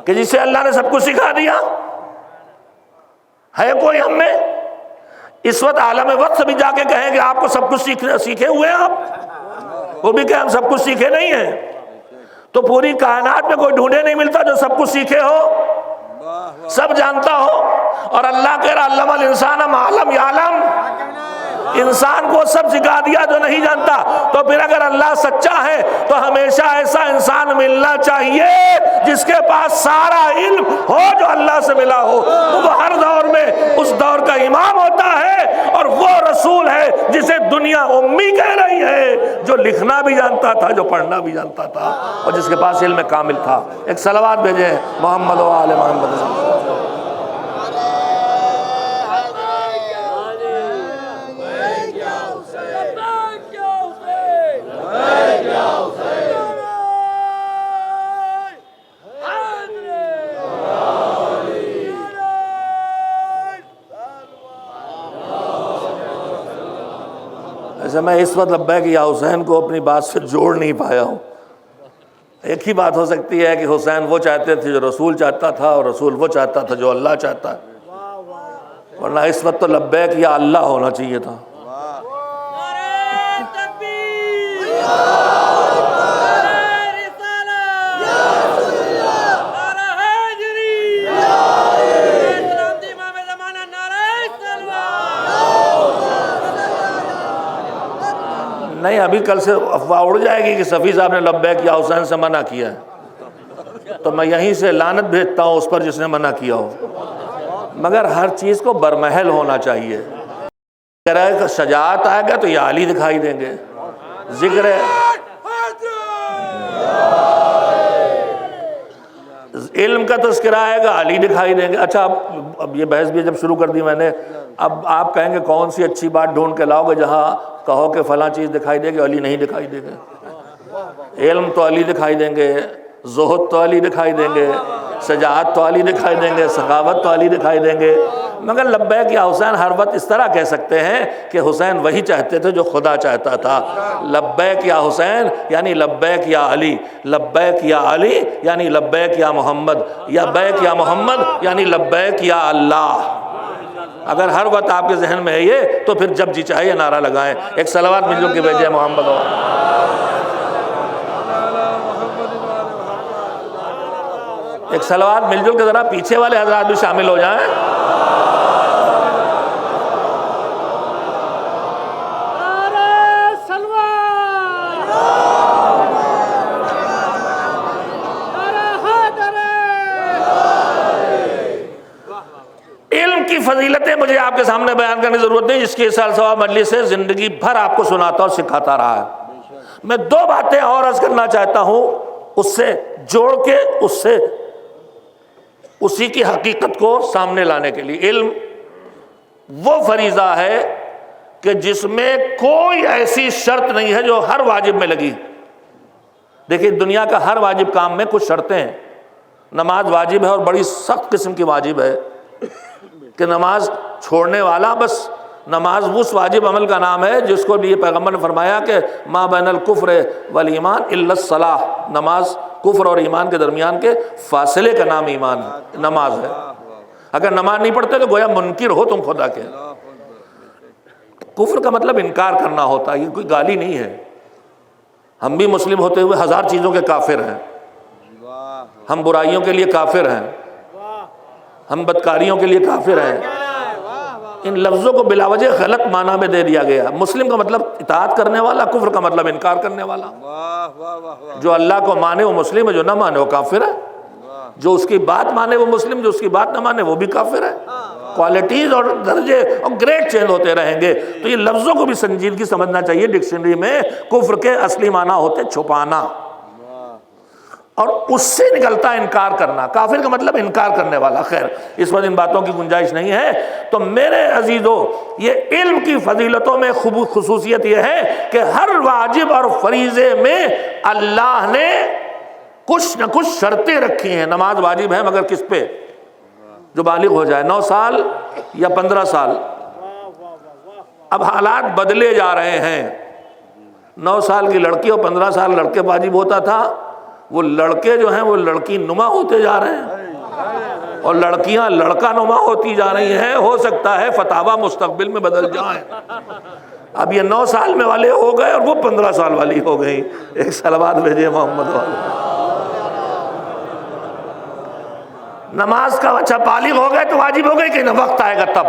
Speaker 10: کہ جسے اللہ نے سب کچھ سکھا دیا؟ ہے کوئی ہم میں؟ اس وقت عالم وقت سے بھی جا کے کہیں کہ آپ کو سب کچھ سیکھے ہوئے ہیں آپ، وہ بھی کہ ہم سب کچھ سیکھے نہیں ہیں۔ تو پوری کائنات میں کوئی ڈھونڈے نہیں ملتا جو سب کچھ سیکھے ہو، سب جانتا ہو۔ اور اللہ کہہ رہا علم الانسان ما لم یعلم، انسان کو سب سکھا دیا جو نہیں جانتا۔ تو پھر اگر اللہ سچا ہے تو ہمیشہ ایسا انسان ملنا چاہیے جس کے پاس سارا علم ہو جو اللہ سے ملا ہو، وہ ہر دور میں اس دور کا امام ہوتا ہے، اور وہ رسول ہے جسے دنیا امی کہہ رہی ہے، جو لکھنا بھی جانتا تھا، جو پڑھنا بھی جانتا تھا، اور جس کے پاس علم کامل تھا۔ ایک صلوات بھیجیں محمد و آل محمد۔ ایسے میں اس وقت لبیک یا حسین کو اپنی بات سے جوڑ نہیں پایا ہوں۔ ایک ہی بات ہو سکتی ہے کہ حسین وہ چاہتے تھے جو رسول چاہتا تھا، اور رسول وہ چاہتا تھا جو اللہ چاہتا ہے، ورنہ اس وقت تو لبیک یا اللہ ہونا چاہیے تھا۔ نہیں، ابھی کل سے افواہ اڑ جائے گی کہ صفی صاحب نے لبیک یا حسین سے منع کیا ہے، تو میں یہیں سے لعنت بھیجتا ہوں اس پر جس نے منع کیا ہو۔ مگر ہر چیز کو برمحل ہونا چاہیے۔ ذکر شجاعت آئے گا تو یہ علی دکھائی دیں گے، ذکر علم کا تذکرہ آئے گا علی دکھائی دیں گے۔ اچھا اب یہ بحث بھی جب شروع کر دی میں نے، اب آپ کہیں گے کون سی اچھی بات ڈھونڈ کے لاؤ گے جہاں کہو کہ فلاں چیز دکھائی دے گی، علی نہیں دکھائی دے گے۔ علم تو علی دکھائی دیں گے، زہد تو علی دکھائی دیں گے، شجاعت تو علی دکھائی دیں گے، سخاوت تو علی دکھائی دیں گے۔ مگر لبیک یا حسین ہر وقت اس طرح کہہ سکتے ہیں کہ حسین وہی چاہتے تھے جو خدا چاہتا تھا۔ لبیک یا حسین یعنی لبیک یا علی، لبیک یا علی یعنی لبیک یا محمد، یا بیک یا محمد یعنی لبیک یا اللہ۔ اگر ہر وقت آپ کے ذہن میں ہے یہ، تو پھر جب جی چاہیے نعرہ لگائیں۔ ایک صلوات مل جل کے بھیجیں محمد و ایک صلوات مل جل کے ذرا پیچھے والے حضرات بھی شامل ہو جائیں۔ علم کی فضیلتیں مجھے آپ کے سامنے بیان کرنے کی ضرورت نہیں، جس کی اس سال سوا مجلس سے زندگی بھر آپ کو سناتا اور سکھاتا رہا ہے۔ میں دو باتیں اور عرض کرنا چاہتا ہوں اس سے جوڑ کے، اس سے اسی کی حقیقت کو سامنے لانے کے لیے۔ علم وہ فریضہ ہے کہ جس میں کوئی ایسی شرط نہیں ہے جو ہر واجب میں لگی۔ دیکھیں دنیا کا ہر واجب کام میں کچھ شرطیں ہیں۔ نماز واجب ہے اور بڑی سخت قسم کی واجب ہے کہ نماز چھوڑنے والا بس، نماز اس واجب عمل کا نام ہے جس کو بھی پیغمبر نے فرمایا کہ ما بین الکفر والایمان الا الصلاۃ، نماز کفر اور ایمان کے درمیان کے فاصلے کا نام ایمان ہے، نماز ہے۔ اگر نماز نہیں پڑھتے تو گویا منکر ہو تم خدا کے۔ کفر کا مطلب انکار کرنا ہوتا ہے، یہ کوئی گالی نہیں ہے۔ ہم بھی مسلم ہوتے ہوئے ہزار چیزوں کے کافر ہیں، ہم برائیوں کے لیے کافر ہیں، ہم بدکاریوں کے لیے کافر ہیں۔ ان لفظوں کو بلا وجہ غلط معنی میں دے دیا گیا۔ مسلم کا مطلب اطاعت کرنے والا، کفر کا مطلب انکار کرنے والا۔ جو اللہ کو مانے وہ مسلم ہے، جو نہ مانے وہ کافر ہے۔ جو اس کی بات مانے وہ مسلم، جو اس کی بات نہ مانے وہ بھی کافر ہے۔ کوالٹیز اور درجے اور گریڈ چینج ہوتے رہیں گے. تو یہ لفظوں کو بھی سنجیدگی سمجھنا چاہیے. ڈکشنری میں کفر کے اصلی معنی ہوتے چھپانا, اور اس سے نکلتا انکار کرنا. کافر کا مطلب انکار کرنے والا. خیر اس وقت ان باتوں کی گنجائش نہیں ہے. تو میرے عزیزو, یہ علم کی فضیلتوں میں خصوصیت یہ ہے کہ ہر واجب اور فریضے میں اللہ نے کچھ نہ کچھ شرطیں رکھی ہیں. نماز واجب ہے مگر کس پہ؟ جو بالغ ہو جائے, 9 سال یا 15 سال. اب حالات بدلے جا رہے ہیں. 9 سال کی لڑکی اور 15 سال لڑکے واجب ہوتا تھا. وہ لڑکے جو ہیں وہ لڑکی نما ہوتے جا رہے ہیں اور لڑکیاں لڑکا نما ہوتی جا رہی ہیں. ہو سکتا ہے فتاوا مستقبل میں بدل جائیں. اب یہ 9 سال میں والے ہو گئے اور وہ 15 سال والی ہو گئی. ایک صلوات بھیجے محمد والے. نماز کا اچھا بالغ ہو گئے تو واجب ہو گئی کہ نہ وقت آئے گا تب.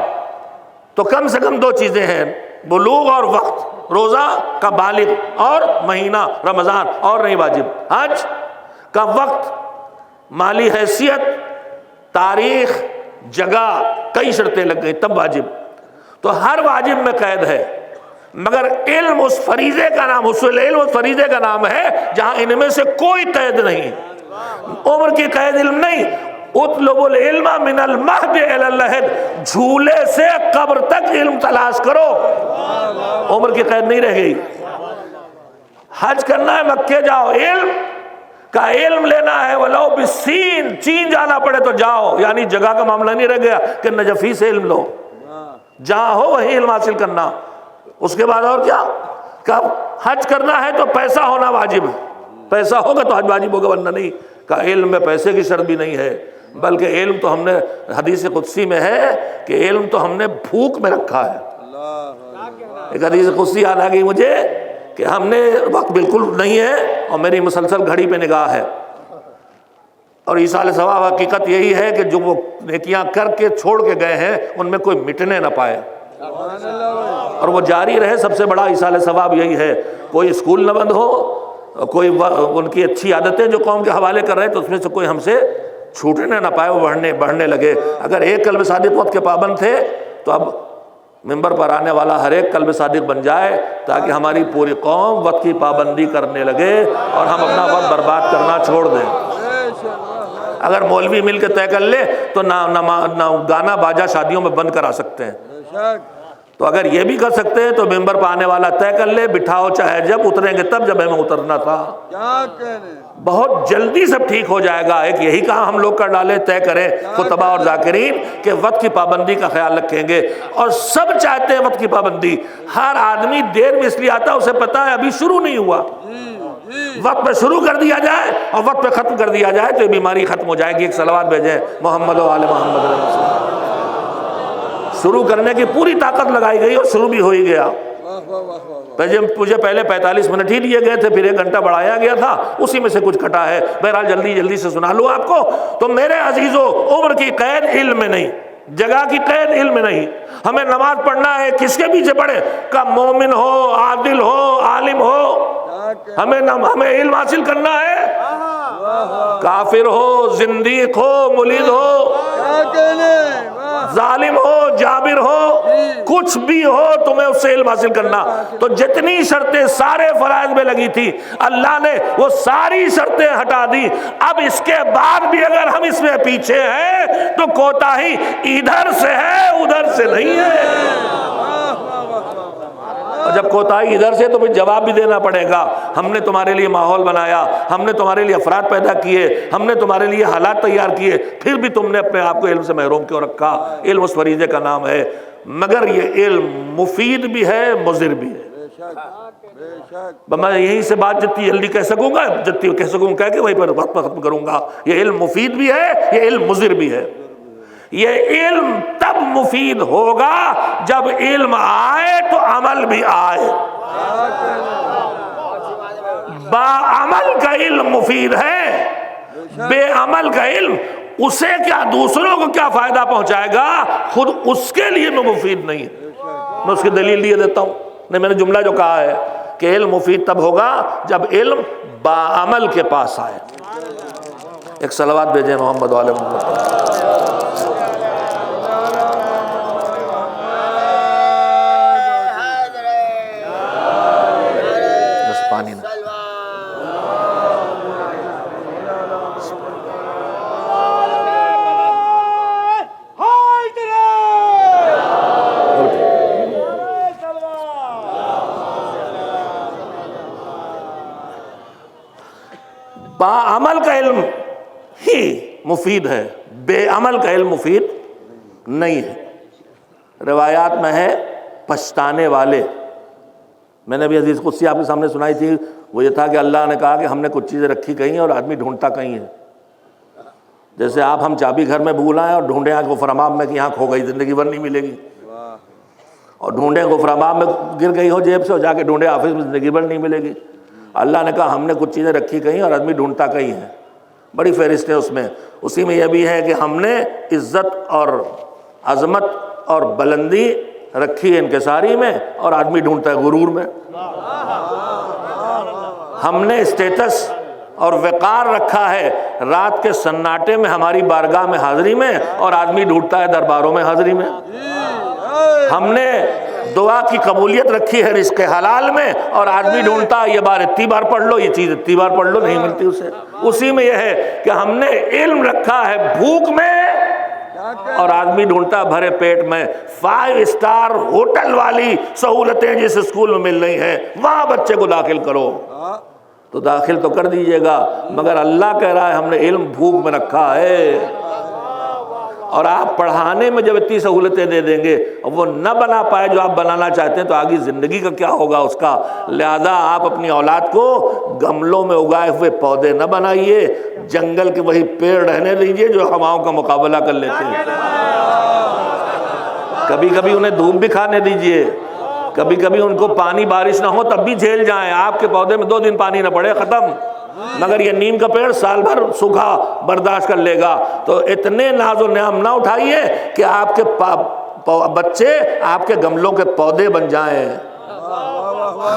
Speaker 10: تو کم سے کم 2 چیزیں ہیں, بلوغ اور وقت. روزہ کا بالغ اور مہینہ رمضان اور نہیں واجب. حج کا وقت, مالی حیثیت, تاریخ, جگہ, کئی شرطیں لگ گئی تب واجب. تو ہر واجب میں قید ہے, مگر علم اس فریضے کا نام, اصول علم اس فریضے کا نام ہے جہاں ان میں سے کوئی قید نہیں. عمر کی قید علم نہیں. اطلبوا العلم من المہد الی اللحد, جھولے سے قبر تک علم تلاش کرو. عمر کی قید نہیں رہ گئی. حج کرنا ہے مکے جاؤ, علم کا علم لینا ہے ولو بالسین, چین جانا پڑے تو جاؤ. یعنی جگہ کا معاملہ نہیں رہ گیا کہ نجفی سے علم لو, جہاں ہو وہیں علم حاصل کرنا. اس کے بعد اور کیا؟ کہ حج کرنا ہے تو پیسہ ہونا واجب ہے. پیسہ ہوگا تو حج واجب ہوگا, ورنہ نہیں. کا علم میں پیسے کی شرط بھی نہیں ہے, بلکہ علم تو ہم نے حدیث قدسی میں ہے کہ علم تو ہم نے بھوک میں رکھا ہے. ایک حدیث قدسی یاد آ گئی مجھے کہ ہم نے, وقت بالکل نہیں ہے اور میری مسلسل گھڑی پہ نگاہ ہے, اور ایصال ثواب حقیقت یہی ہے کہ جو وہ نیکیاں کر کے چھوڑ کے گئے ہیں ان میں کوئی مٹنے نہ پائے اور وہ جاری رہے. سب سے بڑا ایصال ثواب یہی ہے. کوئی اسکول نہ بند ہو, کوئی ان کی اچھی عادتیں جو قوم کے حوالے کر رہے ہیں تو اس میں سے کوئی ہم سے چھوٹنے نہ پائے, وہ بڑھنے لگے. اگر ایک قلب صادق وقت کے پابند تھے تو اب ممبر پر آنے والا ہر ایک قلب صادق بن جائے تاکہ ہماری پوری قوم وقت کی پابندی کرنے لگے اور ہم اپنا وقت برباد کرنا چھوڑ دیں. اگر مولوی مل کے طے کر لے تو نہ گانا باجا شادیوں میں بند کرا سکتے ہیں. تو اگر یہ بھی کر سکتے ہیں تو ممبر پہ آنے والا طے کر لے, بٹھاؤ چاہے جب, اتریں گے تب جب ہمیں اترنا تھا. بہت جلدی سب ٹھیک ہو جائے گا. ایک یہی کام ہم لوگ کر ڈالیں, طے کریں خطبہ اور ذاکرین کہ وقت کی پابندی کا خیال رکھیں گے. اور سب چاہتے ہیں وقت کی پابندی. ہر آدمی دیر میں اس لیے آتا ہے, اسے پتا ہے ابھی شروع نہیں ہوا. وقت پہ شروع کر دیا جائے اور وقت پہ ختم کر دیا جائے تو یہ بیماری ختم ہو جائے گی. ایک صلوات بھیجیں محمد و آل محمد علیہ وسلم. شروع کرنے کی پوری طاقت لگائی گئی اور شروع بھی ہو ہی گیا. مجھے پہلے 45 منٹ ہی دیے گئے تھے, پھر 1 گھنٹہ بڑھایا گیا تھا, اسی میں سے کچھ کٹا ہے. بہرحال جلدی سے سنا لوں آپ کو. تو میرے عزیزو, عمر کی قید علم میں نہیں, جگہ کی قید علم میں نہیں. ہمیں نماز پڑھنا ہے, کس کے پیچھے پڑھے؟ کہ مومن ہو, عادل ہو, عالم ہو. ہمیں علم حاصل کرنا ہے. کافر ہو, زندیق ہو, ملحد ہو, ظالم ہو, جابر ہو, کچھ بھی ہو, تمہیں اس سے علم حاصل کرنا. تو جتنی شرطیں سارے فرائض میں لگی تھی اللہ نے وہ ساری شرطیں ہٹا دی. اب اس کے بعد بھی اگر ہم اس میں پیچھے ہیں تو کوتاہی ادھر سے ہے, ادھر سے نہیں ہے. اور جب کوتاہی ادھر سے تو پھر جواب بھی دینا پڑے گا. ہم نے تمہارے لیے ماحول بنایا, ہم نے تمہارے لیے افراد پیدا کیے, ہم نے تمہارے لیے حالات تیار کیے, پھر بھی تم نے اپنے آپ کو علم سے محروم کیوں رکھا. علم اس فریضے کا نام ہے, مگر یہ علم مفید بھی ہے, مضر بھی ہے. میں یہیں سے بات جتنی جلدی کہہ سکوں گا کہہ کے وہیں پر وقت ختم کروں گا. یہ علم مفید بھی ہے, یہ علم مضر بھی ہے. یہ علم تب مفید ہوگا جب علم آئے تو عمل بھی آئے. با عمل کا علم مفید ہے, بے عمل کا علم اسے کیا, دوسروں کو کیا فائدہ پہنچائے گا, خود اس کے لیے میں مفید نہیں ہے. میں اس کی دلیل دیے دیتا ہوں. نہیں, میں نے جملہ جو کہا ہے کہ علم مفید تب ہوگا جب علم با عمل کے پاس آئے. ایک صلوات بھیجیں محمد والے محمد. پانی نہ با عمل کا علم ہی مفید ہے، بے عمل کا علم مفید نہیں ہے۔ روایات میں ہے پچھتانے والے، میں نے بھی حدیث قدسی آپ کے سامنے سنائی تھی، وہ یہ تھا کہ اللہ نے کہا کہ ہم نے کچھ چیزیں رکھی کہیں اور آدمی ڈھونڈتا کہیں ہے۔ جیسے آپ ہم چابی گھر میں بھول آئے اور ڈھونڈے آئے غفرماب میں کہ یہاں کھو گئی، زندگی بھر نہیں ملے گی، اور ڈھونڈے غفرماب میں گر گئی ہو جیب سے، اور جا کے ڈھونڈے آفس میں، زندگی بھر نہیں ملے گی۔ اللہ نے کہا ہم نے کچھ چیزیں رکھی کہیں اور آدمی ڈھونڈتا کہیں ہے، بڑی فہرست ہے اس میں۔ اسی میں یہ بھی ہے کہ ہم نے عزت اور عظمت اور بلندی رکھی ہے انکساری میں، اور آدمی ڈھونڈتا ہے غرور میں۔ ہم نے اسٹیٹس اور وقار رکھا ہے رات کے سناٹے میں ہماری بارگاہ میں حاضری میں، اور آدمی ڈھونڈتا ہے درباروں میں حاضری میں۔ ہم نے دعا کی قبولیت رکھی ہے رزق حلال میں، اور آدمی ڈھونڈتا ہے یہ بار اتنی بار پڑھ لو، یہ چیز اتنی بار پڑھ لو، نہیں ملتی اسے۔ اسی میں یہ ہے کہ ہم نے علم رکھا ہے بھوک میں، اور آدمی ڈھونڈتا ہے بھرے پیٹ میں۔ 5 اسٹار ہوٹل والی سہولتیں جس اسکول میں مل رہی ہیں وہاں بچے کو داخل کرو، تو داخل تو کر دیجئے گا، مگر اللہ کہہ رہا ہے ہم نے علم بھوک میں رکھا ہے۔ اور آپ پڑھانے میں جب اتنی سہولتیں دے دیں گے اور وہ نہ بنا پائے جو آپ بنانا چاہتے ہیں، تو آگے زندگی کا کیا ہوگا اس کا۔ لہذا آپ اپنی اولاد کو گملوں میں اگائے ہوئے پودے نہ بنائیے، جنگل کے وہی پیڑ رہنے دیجئے جو ہواؤں کا مقابلہ کر لیتے ہیں۔ کبھی کبھی انہیں دھوپ بھی کھانے دیجئے، کبھی کبھی ان کو پانی بارش نہ ہو تب بھی جھیل جائیں۔ آپ کے پودے میں 2 دن پانی نہ پڑے، ختم۔ مگر یہ نیم کا پیڑ سال بھر سوکھا برداشت کر لے گا۔ تو اتنے ناز و نعم نہ اٹھائیے کہ آپ کے بچے آپ کے گملوں کے پودے بن جائیں۔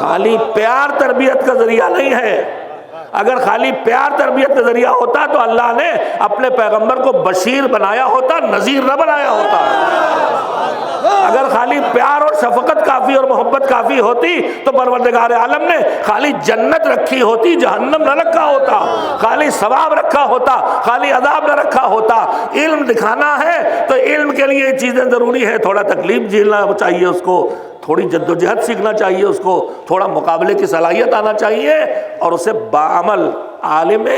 Speaker 10: خالی پیار تربیت کا ذریعہ نہیں ہے۔ اگر خالی پیار تربیت کا ذریعہ ہوتا تو اللہ نے اپنے پیغمبر کو بشیر بنایا ہوتا، نذیر نہ بنایا ہوتا۔ اگر خالی پیار اور شفقت کافی اور محبت کافی ہوتی تو پروردگار عالم نے خالی جنت رکھی ہوتی، جہنم نہ رکھا ہوتا، خالی ثواب رکھا ہوتا، خالی عذاب نہ رکھا ہوتا۔ علم دکھانا ہے تو علم کے لیے یہ چیزیں ضروری ہے، تھوڑا تکلیف جھیلنا چاہیے اس کو، تھوڑی جدوجہد سیکھنا چاہیے اس کو، تھوڑا مقابلے کی صلاحیت آنا چاہیے، اور اسے بعمل عالم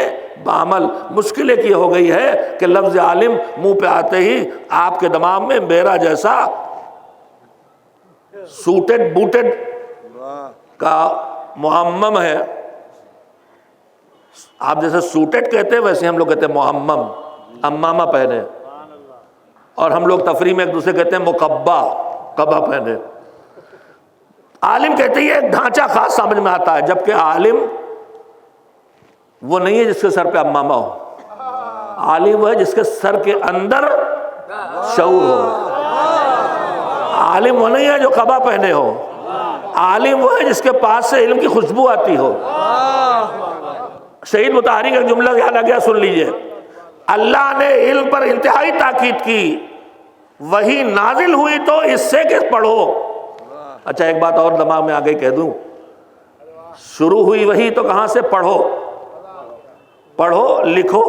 Speaker 10: بعمل۔ مشکل ایک یہ ہو گئی ہے کہ لفظ عالم منہ پہ آتے ہی آپ کے دماغ میں میرا جیسا سوٹڈ بوٹڈ کا معمم ہے۔ آپ جیسے سوٹڈ کہتے ہیں ویسے ہم لوگ کہتے ہیں معمم، امامہ پہنے، اور ہم لوگ تفریح میں ایک دوسرے کہتے ہیں مقبہ، قبا پہنے۔ عالم کہتے ہیں ایک ڈھانچہ خاص سمجھ میں آتا ہے، جبکہ عالم وہ نہیں ہے جس کے سر پہ امامہ ہو، عالم وہ ہے جس کے سر کے اندر شعور ہو۔ عالم وہ نہیں ہے جو قبا پہنے ہو، عالم وہ ہے جس کے پاس سے علم کی خوشبو آتی ہو۔ شہید مطہری کا جملہ یاد آ گیا، سن لیجئے۔ اللہ نے علم پر انتہائی تاکید کی، وہی نازل ہوئی تو اس سے کہ پڑھو۔ اچھا ایک بات اور دماغ میں آ گئی کہہ دوں، شروع ہوئی وہی تو کہاں سے؟ پڑھو، پڑھو لکھو،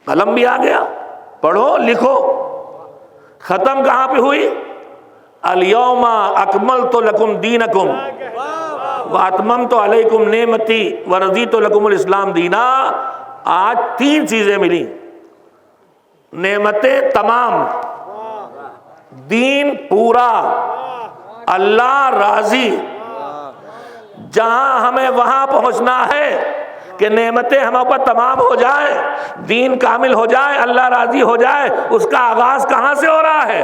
Speaker 10: قلم بھی آ گیا، پڑھو لکھو۔ ختم کہاں پہ ہوئی؟ الیوم اکملت لکم دینکم واتممت علیکم نعمتی ورضیت لکم الاسلام دینا۔ آج 3 چیزیں ملی، نعمتیں تمام، دین پورا، اللہ راضی۔ جہاں ہمیں وہاں پہنچنا ہے کہ نعمتیں ہم پر تمام ہو جائیں، دین کامل ہو جائے، اللہ راضی ہو جائے، اس کا آغاز کہاں سے ہو رہا ہے؟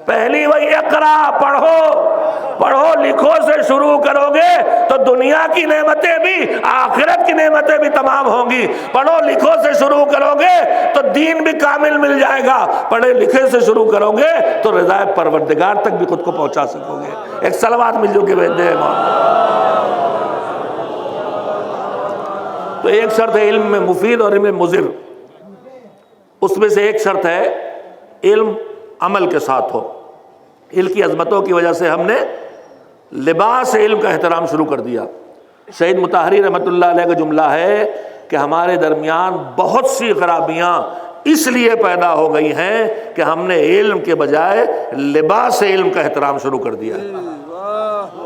Speaker 10: پہلی وہی اقرا، پڑھو، پڑھو لکھو سے شروع کرو گے تو دنیا کی نعمتیں بھی آخرت کی نعمتیں بھی تمام ہوں گی۔ پڑھو لکھو سے شروع کرو گے تو دین بھی کامل مل جائے گا، پڑھے لکھے سے شروع کرو گے تو رضا پروردگار تک بھی خود کو پہنچا سکو گے۔ ایک صلوات مل جو کہ دے تو ایک شرط ہے علم میں مفید اور علم میں مضر، اس میں سے ایک شرط ہے علم عمل کے ساتھ ہو۔ علم کی عظمتوں کی وجہ سے ہم نے لباس علم کا احترام شروع کر دیا۔ سید مطہری رحمۃ اللہ علیہ کا جملہ ہے کہ ہمارے درمیان بہت سی خرابیاں اس لیے پیدا ہو گئی ہیں کہ ہم نے علم کے بجائے لباس علم کا احترام شروع کر دیا۔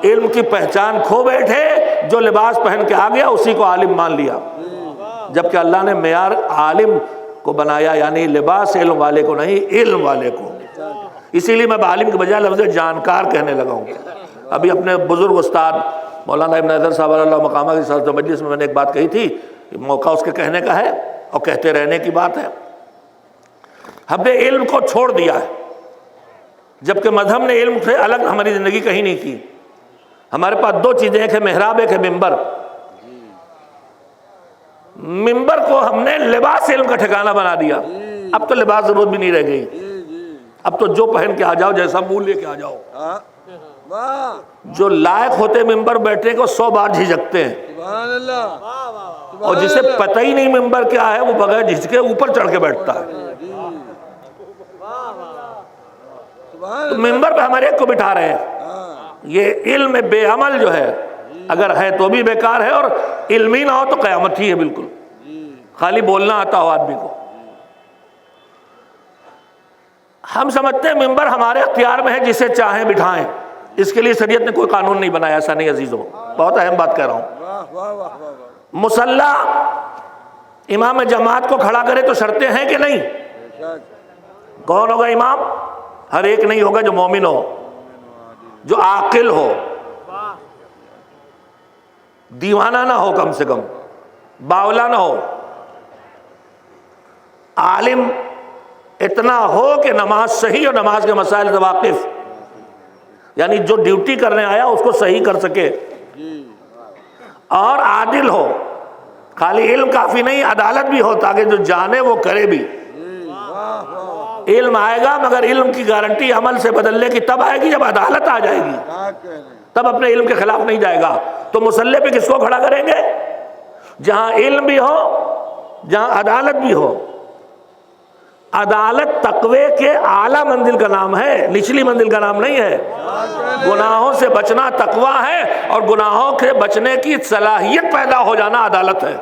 Speaker 10: علم کی پہچان کھو بیٹھے، جو لباس پہن کے آ گیا اسی کو عالم مان لیا، جبکہ اللہ نے معیار عالم کو بنایا، یعنی لباس علم والے کو نہیں، علم والے کو۔ اسی لیے میں عالم کے بجائے لفظ جانکار کہنے لگا ہوں۔ ابھی اپنے بزرگ استاد مولانا ابن حیدر صاحب اللہ مقامہ کی صدر مجلس میں نے ایک بات کہی تھی، موقع اس کے کہنے کا ہے اور کہتے رہنے کی بات ہے۔ ہم نے علم کو چھوڑ دیا ہے، جبکہ مذہب نے علم سے الگ ہماری زندگی کہیں نہیں کی۔ ہمارے پاس دو چیزیں، ایک ہے محراب، ایک ہے ممبر۔ ممبر کو ہم نے لباس علم کا ٹھکانہ بنا دیا، اب تو لباس ضرورت بھی نہیں رہ گئی، اب تو جو پہن کے آ جاؤ، جیسا منہ لے کے آ جاؤ۔ جو لائق ہوتے ممبر بیٹھنے کو 100 بار جھجکتے ہیں، اور جسے پتہ ہی نہیں ممبر کیا ہے وہ بغیر جھجکے اوپر چڑھ کے بیٹھتا ہے۔ تو ممبر پہ ہمارے ایک کو بٹھا رہے ہیں۔ یہ علم بے عمل جو ہے، اگر ہے تو بھی بیکار ہے، اور علمی نہ ہو تو قیامت ہی ہے بالکل، خالی بولنا آتا ہو آدمی کو۔ ہم سمجھتے ہیں ممبر ہمارے اختیار میں ہے، جسے چاہیں بٹھائیں، اس کے لیے شریعت نے کوئی قانون نہیں بنایا، ایسا نہیں عزیزوں، بہت اہم بات کہہ رہا ہوں۔ مصلی امام جماعت کو کھڑا کرے تو شرطیں ہیں کہ نہیں؟ کون ہوگا امام؟ ہر ایک نہیں ہوگا جو مومن ہو، جو عاقل ہو، دیوانہ نہ ہو، کم سے کم باولا نہ ہو، عالم اتنا ہو کہ نماز صحیح اور نماز کے مسائل سے واقف، یعنی جو ڈیوٹی کرنے آیا اس کو صحیح کر سکے، اور عادل ہو۔ خالی علم کافی نہیں، عدالت بھی ہو، تاکہ جو جانے وہ کرے بھی۔ علم آئے گا مگر علم کی گارنٹی عمل سے بدلنے کی تب آئے گی جب عدالت آ جائے گی، تب اپنے علم کے خلاف نہیں جائے گا۔ تو مصلی پہ کس کو کھڑا کریں گے؟ جہاں علم بھی ہو، جہاں عدالت بھی ہو۔ عدالت تقوی کے اعلیٰ منزل کا نام ہے، نچلی منزل کا نام نہیں ہے۔ گناہوں سے بچنا تقوی ہے، اور گناہوں سے بچنے کی صلاحیت پیدا ہو جانا عدالت ہے۔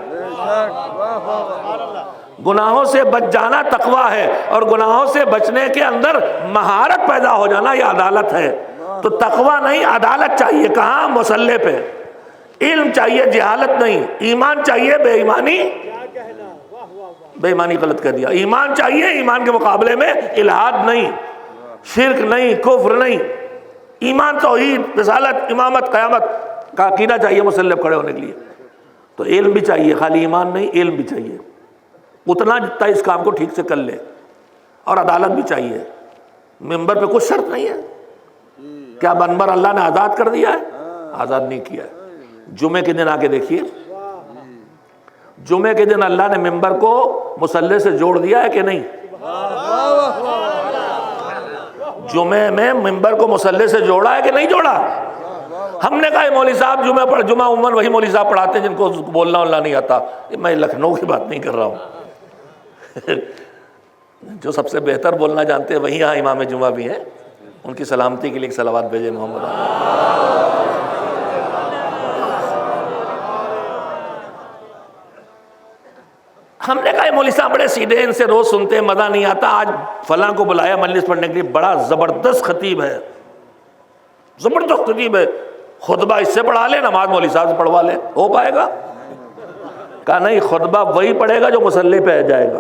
Speaker 10: گناہوں سے بچ جانا تقوی ہے، اور گناہوں سے بچنے کے اندر مہارت پیدا ہو جانا یہ عدالت ہے۔ تو تقوی نہیں، عدالت چاہیے۔ کہاں؟ مصلی پہ۔ علم چاہیے، جہالت نہیں۔ ایمان چاہیے، بے ایمانی، بے ایمانی غلط کہہ دیا۔ ایمان چاہیے، ایمان کے مقابلے میں الہاد نہیں، شرک نہیں، کفر نہیں۔ ایمان، توحید، رسالت، امامت، قیامت کا عقیدہ چاہیے مصلی پہ کھڑے ہونے کے لیے۔ تو علم بھی چاہیے، خالی ایمان نہیں، علم بھی چاہیے، اتنا جتنا اس کام کو ٹھیک سے کر لے، اور عدالت بھی چاہیے۔ ممبر پہ کچھ شرط نہیں ہے۔ کیا منبر اللہ نے آزاد کر دیا ہے؟ آزاد نہیں کیا ہے۔ جمعے کے دن آ کے دیکھیے، جمعے کے دن اللہ نے ممبر کو مصلی سے جوڑ دیا ہے کہ نہیں؟ جمعے میں ممبر کو مصلی سے جوڑا ہے کہ نہیں جوڑا؟ ہم نے کہا مولوی صاحب جمعہ عموماً وہی مولوی صاحب پڑھاتے ہیں جن کو بولنا نہیں آتا۔ میں لکھنؤ کی بات نہیں کر رہا ہوں، جو سب سے بہتر بولنا جانتے ہیں وہی یہاں امام جمعہ بھی ہیں، ان کی سلامتی کے لیے ایک صلوات بھیجے محمد۔ ہم نے کہا مولوی صاحب بڑے سیدھے، ان سے روز سنتے ہیں، مزہ نہیں آتا، آج فلاں کو بلایا مجلس پڑھنے کے لیے، بڑا زبردست خطیب ہے، زبردست خطیب ہے، خطبہ اس سے پڑھا لے، نماز مولوی صاحب سے پڑھوا لے، ہو پائے گا؟ کہا نہیں، خطبہ وہی پڑھے گا جو مصلی پہ جائے گا۔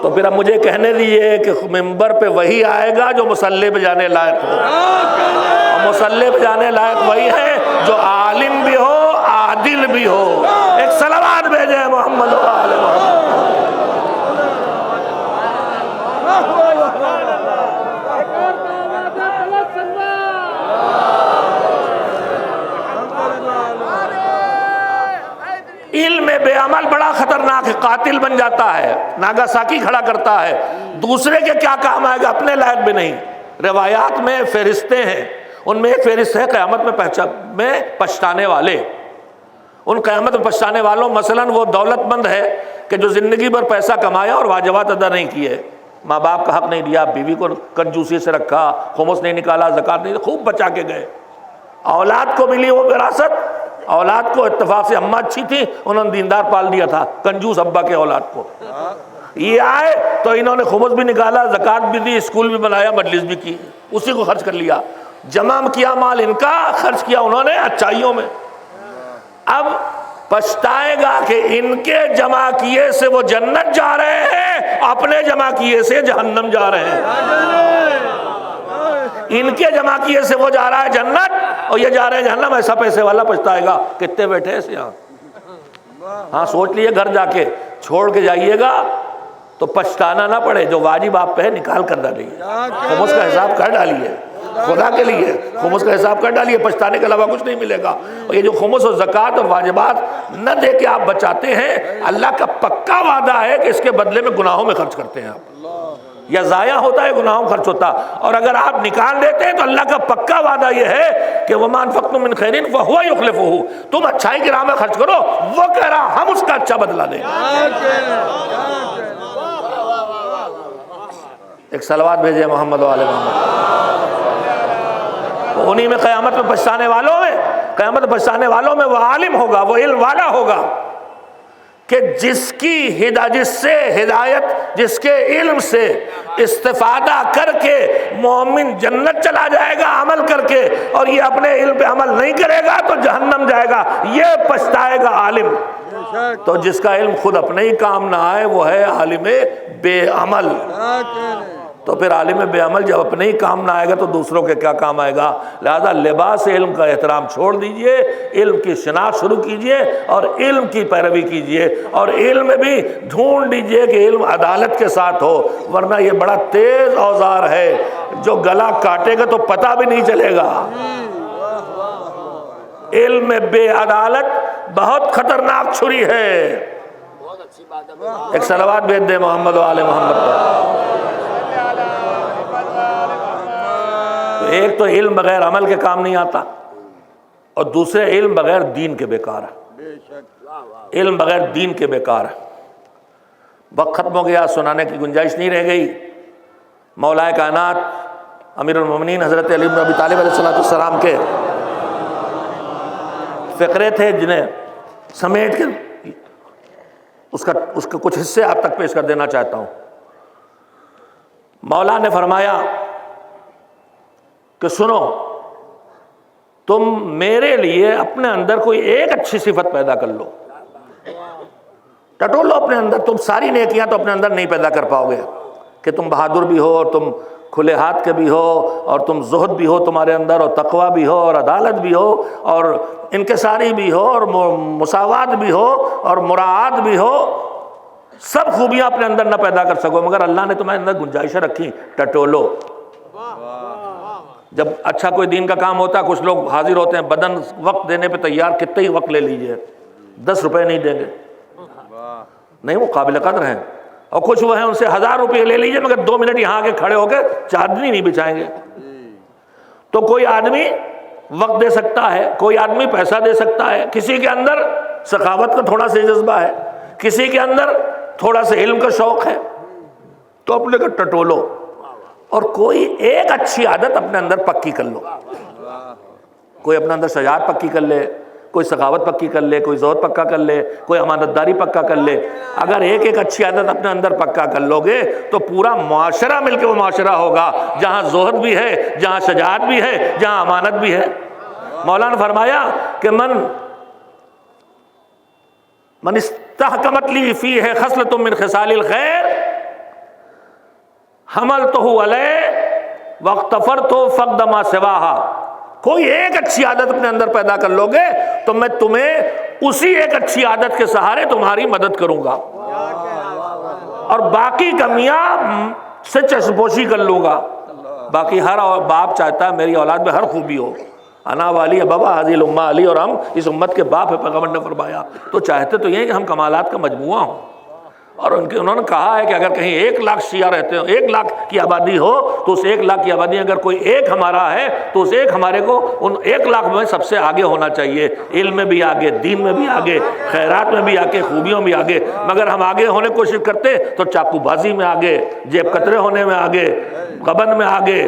Speaker 10: تو پھر اب مجھے کہنے دیئے کہ ممبر پہ وہی آئے گا جو مصلی پہ جانے لائق ہو، اور مصلی پہ جانے لائق وہی ہے جو عالم بھی ہو، عادل بھی ہو۔ ایک صلوات بھیجے محمد و آل محمد۔ علم بے عمل بڑا خطرناک ہے، قاتل بن جاتا ہے، ناگاساکی کھڑا کرتا ہے، دوسرے کے کیا کام آئے گا، اپنے لائق بھی نہیں۔ روایات میں فہرستیں ہیں، ان میں ایک فہرست ہے قیامت میں پچھتانے والے۔ ان قیامت میں پچھتانے والوں مثلاً وہ دولت مند ہے کہ جو زندگی بھر پیسہ کمایا اور واجبات ادا نہیں کیے، ماں باپ کا حق نہیں دیا، بیوی کو کنجوسی سے رکھا، خمس نہیں نکالا، زکوٰۃ نہیں، خوب بچا کے گئے، اولاد کو ملی وہ وراثت، اولاد کو اتفاق سے اماں اچھی تھی، انہوں نے دیندار پال دیا تھا، کنجوس ابا کے اولاد کو. یہ آئے تو انہوں نے خمس بھی نکالا، زکوٰۃ بھی دی، اسکول بھی بنایا، مجلس بھی کی، اسی کو خرچ کر لیا. جمع کیا مال ان کا، خرچ کیا انہوں نے اچھائیوں میں. اب پچھتائے گا کہ ان کے جمع کیے سے وہ جنت جا رہے ہیں، اپنے جمع کیے سے جہنم جا رہے ہیں. ان کے جمع کیے سے وہ جا رہا ہے جنت اور یہ جا رہے ہیں جہنم. ایسا پیسے والا پچھتائے گا. کتنے بیٹھے ایسے یہاں؟ ہاں سوچ لیے گھر جا کے چھوڑ کے جائیے گا تو پچھتانا نہ پڑے. جو واجب آپ پہ نکال کر ڈالیے، خمس کا حساب کر ڈالیے خدا کے لیے، خمس کا حساب کر ڈالیے، پچھتانے کے علاوہ کچھ نہیں ملے گا. اور یہ جو خمس اور زکوٰۃ اور واجبات نہ دے کے آپ بچاتے ہیں، اللہ کا پکا وعدہ ہے کہ اس کے بدلے میں گناہوں میں خرچ کرتے ہیں آپ. یا ضائع ہوتا ہے، گناہوں میں خرچ ہوتا. اور اگر آپ نکال دیتے ہیں تو اللہ کا پکا وعدہ یہ ہے کہ وَمَا أَنفَقْتُم مِّن خَيْرٍ فَهُوَ يُخْلِفُهُ. تم اچھائی کی راہ میں خرچ کرو، وہ کہہ رہا ہم اس کا اچھا بدلہ دیں گے. ایک صلوات بھیجے محمد و آل محمد. انہی میں قیامت میں پچھتانے والوں میں، قیامت میں پچھتانے والوں میں وہ عالم ہوگا، وہ علم والا ہوگا کہ جس سے ہدایت، جس کے علم سے استفادہ کر کے مومن جنت چلا جائے گا عمل کر کے، اور یہ اپنے علم پہ عمل نہیں کرے گا تو جہنم جائے گا. یہ پچھتائے گا عالم. تو جس کا علم خود اپنے ہی کام نہ آئے وہ ہے عالم بے عمل. تو پھر عالم بے عمل جب اپنے ہی کام نہ آئے گا تو دوسروں کے کیا کام آئے گا؟ لہذا لباس علم کا احترام چھوڑ دیجئے، علم کی شناخت شروع کیجئے اور علم کی پیروی کیجئے. اور علم میں بھی ڈھونڈ لیجئے کہ علم عدالت کے ساتھ ہو، ورنہ یہ بڑا تیز اوزار ہے جو گلا کاٹے گا تو پتہ بھی نہیں چلے گا. علم میں بے عدالت بہت خطرناک چھری ہے. ایک صلوات بھیج دے محمد و آل محمد پر. تو ایک تو علم بغیر عمل کے کام نہیں آتا، اور دوسرے علم بغیر دین کے بیکار ہے. علم بغیر دین کے بیکار ہے. وقت ختم ہو گیا، سنانے کی گنجائش نہیں رہ گئی. مولا کائنات امیر المومنین حضرت علی بن ابی طالب علیہ السلام کے فقرے تھے جنہیں سمیٹ کے اس کا کچھ حصے آپ تک پیش کر دینا چاہتا ہوں. مولا نے فرمایا کہ سنو، تم میرے لیے اپنے اندر کوئی ایک اچھی صفت پیدا کر لو، ٹٹولو اپنے اندر. تم ساری نیکیاں تو اپنے اندر نہیں پیدا کر پاؤ گے کہ تم بہادر بھی ہو اور تم کھلے ہاتھ کے بھی ہو اور تم زہد بھی ہو تمہارے اندر اور تقوی بھی ہو اور عدالت بھی ہو اور انکساری بھی ہو اور مساوات بھی ہو اور مراعات بھی ہو. سب خوبیاں اپنے اندر نہ پیدا کر سکو، مگر اللہ نے تمہارے اندر گنجائشیں رکھی. ٹٹولو. جب اچھا کوئی دین کا کام ہوتا ہے، کچھ لوگ حاضر ہوتے ہیں بدن وقت دینے پہ تیار، کتنے ہی وقت لے لیجئے، 10 روپے نہیں دیں گے، نہیں وہ قابل قدر ہیں. اور کچھ وہ ہیں ان سے 1000 روپے لے لیجئے مگر 2 منٹ یہاں آگے کھڑے ہو کے چادری نہیں بچھائیں گے. تو کوئی آدمی وقت دے سکتا ہے، کوئی آدمی پیسہ دے سکتا ہے، کسی کے اندر سخاوت کا تھوڑا سا جذبہ ہے، کسی کے اندر تھوڑا سا علم کا شوق ہے، تو اپنے کو ٹٹولو اور کوئی ایک اچھی عادت اپنے اندر پکی کر لو. کوئی اپنے اندر شجاعت پکی کر لے، کوئی سخاوت پکی کر لے، کوئی زہد پکا کر لے، کوئی امانت داری پکا کر لے. اگر ایک ایک اچھی عادت اپنے اندر پکا کر لو گے تو پورا معاشرہ مل کے وہ معاشرہ ہوگا جہاں زہد بھی ہے، جہاں شجاعت بھی ہے، جہاں امانت بھی ہے. مولا نے فرمایا کہ من استحکمت لی فیہ خصلۃ من خصال الخیر حملتہ علیہ واغتفرت فقد ما سواہا. کوئی ایک اچھی عادت اپنے اندر پیدا کر لو گے تو میں تمہیں اسی ایک اچھی عادت کے سہارے تمہاری مدد کروں گا اور باقی کمیاں سے چشمپوشی کر لوں گا. باقی ہر باپ چاہتا ہے میری اولاد میں ہر خوبی ہو. انا والی بابا حاضی الامہ علی، اور ہم اس امت کے باپ ہے، پیغمبر نے فرمایا. تو چاہتے تو یہ کہ ہم کمالات کا مجموعہ ہوں. اور انہوں نے کہا ہے کہ اگر کہیں 1 لاکھ شیعہ رہتے ہو، 1 لاکھ کی آبادی ہو تو اس 1 لاکھ کی آبادی اگر کوئی ایک ہمارا ہے تو اس ایک ہمارے کو ان 1 لاکھ میں سب سے آگے ہونا چاہیے. علم میں بھی آگے، دین میں بھی آگے، خیرات میں بھی آگے، خوبیوں میں آگے. مگر ہم آگے ہونے کی کوشش کرتے تو چاقو بازی میں آگے، جیب کترے ہونے میں آگے، غبن میں آگے،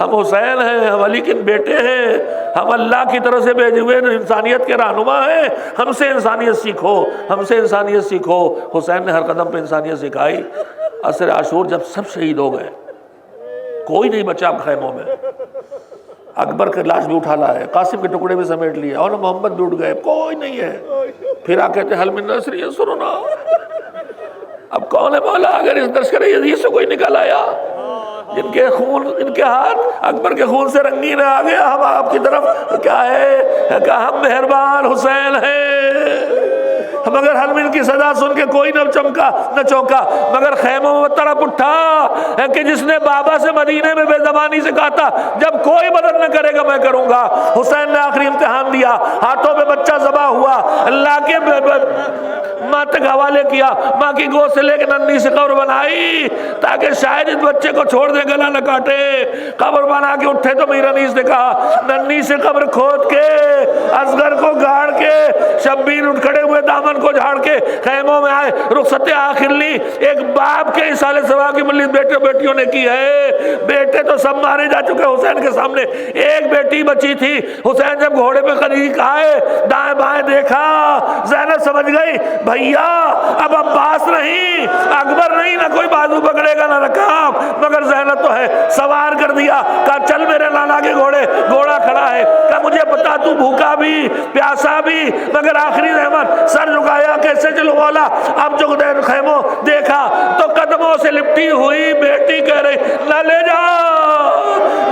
Speaker 10: ہم حسین ہیں، ہم علی کے بیٹے ہیں، ہم اللہ کی طرف سے بھیجے ہوئے انسانیت کے رہنما ہیں، ہم سے انسانیت سیکھو، ہم سے انسانیت سیکھو۔ حسین نے ہر قدم پہ انسانیت سکھائی۔ عصر عاشور جب سب شہید ہو گئے، کوئی نہیں بچا خیموں میں، اکبر کا لاش بھی اٹھا لایا ہے، قاسم کے ٹکڑے بھی سمیٹ لیے، اور محمد بھی اٹھ گئے، کوئی نہیں ہے۔ پھر آ کہتے حل من نصر ینصرنا، اب کون ہے مولا اگر اس لشکر یزید سے کوئی نکل آیا؟ جن کے خون، ان کے ہاتھ اکبر کے خون سے رنگین آ گیا، ہم آپ کی طرف کیا ہے کہ ہم مہربان حسین ہیں۔ مگر حلمین کی صدا سن کے کوئی نہ چمکا نہ چونکا، مگر خیموں میں تڑپ اٹھا کہ جس نے بابا سے مدینے میں بے زبانی سے کہا تھا جب کوئی مدد نہ کرے گا میں کروں گا۔ حسین نے آخری امتحان دیا، ہاتھوں میں بچہ ذبح ہوا، اللہ کے ماں تک حوالے کیا، ماں کی گود سے لے کے ننھی سی قبر بنائی تاکہ شاید اس بچے کو چھوڑ دے، گلا نہ کاٹے۔ قبر بنا کے اٹھے تو میر انیس نے کہا ننھی سے قبر کھود کے، اصغر کو گاڑ کے، شبیر اٹھ کھڑے ہوئے دامن کو جھاڑ کے خیموں میں آئے، رخصت آخر لی۔ ایک باپ کے اصال ثواب کی مجلس بیٹے بیٹیوں نے کی ہے، بیٹے تو سب مارے جا چکے حسین کے سامنے، ایک بیٹی بچی تھی۔ حسین جب گھوڑے پہ قریب آئے، دائیں بائیں دیکھا، زینب سمجھ گئی بھیا اب عباس نہیں، اکبر نہیں، نہ کوئی بازو پکڑے گا نہ رکاب، مگر زینب تو ہے، سوار کر دیا، کہا چل میرے نانا کے گھوڑے، گھوڑا کھڑا ہے، کہا مجھے پتا تو بھوکا بھی پیاسا بھی، مگر آخری رحمت، سر جھکایا کیسے چلو مولا۔ اب جو خیموں دیکھا تو قدموں سے لپٹی ہوئی بیٹی کہہ رہی نہ لے جا،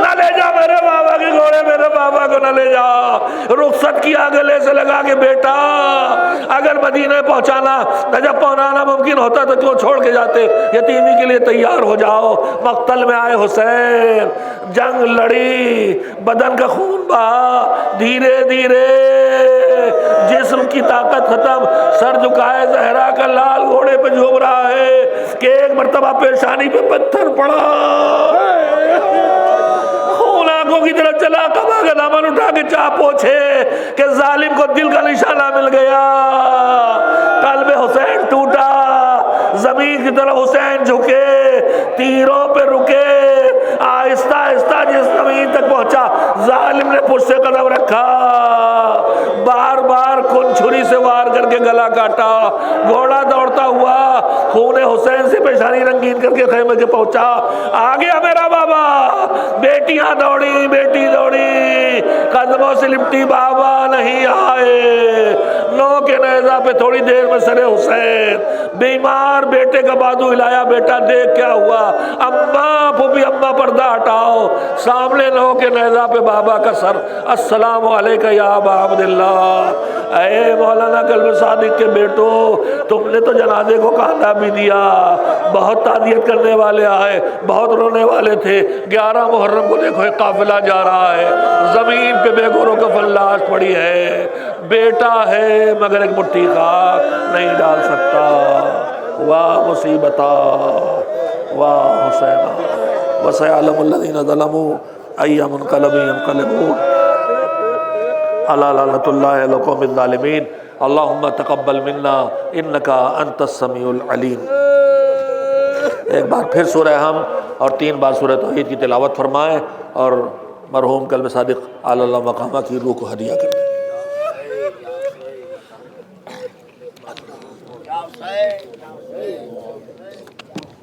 Speaker 10: نہ لے جا میرے بابا کے گھوڑے، میرے بابا کو نہ لے جا۔ رخصت کیا گلے سے لگا کے بیٹا اگر مدینے پہنچانا، جب پہنچانا ممکن ہوتا تو کیوں چھوڑ کے جاتے، یتیمی کے لیے تیار ہو جاؤ۔ مقتل میں آئے حسین، جنگ لڑی، بدن کا خون بہا، دھیرے دھیرے جسم کی طاقت ختم، سر جھکائے زہرا کا لال گھوڑے پہ جھوم رہا ہے کہ ایک مرتبہ پیشانی پہ پتھر پڑا، خون آنکھوں کی طرف چلا، قبا کا دامن اٹھا کے چاہ پوچھے کہ ظالم کو دل کا نشانہ مل گیا۔ قلب حسین ٹوٹا، زمین کی طرف حسین جھکے، تیروں پہ رکے، آہستہ آہستہ جس زمین تک پہنچا ظالم نے پشت سے قدم رکھا، بار بار کن چھری سے وار کر کے گلا کاٹا، گھوڑا دوڑتا ہوا خون حسین سے پیشانی رنگین کر کے خیمے کے پہنچا۔ آ گیا میرا بابا، بیٹیاں دوڑی، بیٹی دوڑی، قدموں سے لپٹی، بابا نہیں آئے۔ نو کے نیزہ پہ تھوڑی دیر میں سر حسین، بیمار بیٹے کا بازو ہلایا، بیٹا دیکھ کیا ہوا؟ اماں پھوپھی اماں پردہ ہٹاؤ، سامنے نو کے نیزہ پہ بابا کا سر، السلام علیکہ یا ابا عبداللہ۔ اے مولانا قلب صادق کے بیٹو، تم نے تو جنازے کو کاندھا بھی دیا، بہت تعزیت کرنے والے آئے، بہت رونے والے تھے۔ 11 محرم کو دیکھو ایک قافلہ جا رہا ہے، زمین پہ بے گور و کفن لاش پڑی ہے، بیٹا ہے مگر ایک مٹھی خاک نہیں ڈال سکتا۔ واہ مصیبتا واہ حسینہ وسيعلم الذين ظلموا أي منقلب ينقلبون ألا لعنة الله على القوم الظالمين اللهم تقبل منا إنك أنت السميع العليم۔ ایک بار پھر سورہ ہم اور 3 بار سورہ توحید کی تلاوت فرمائیں اور مرحوم قلب صادق علی اللہ مقامہ کی روح کو ہدیہ کریں۔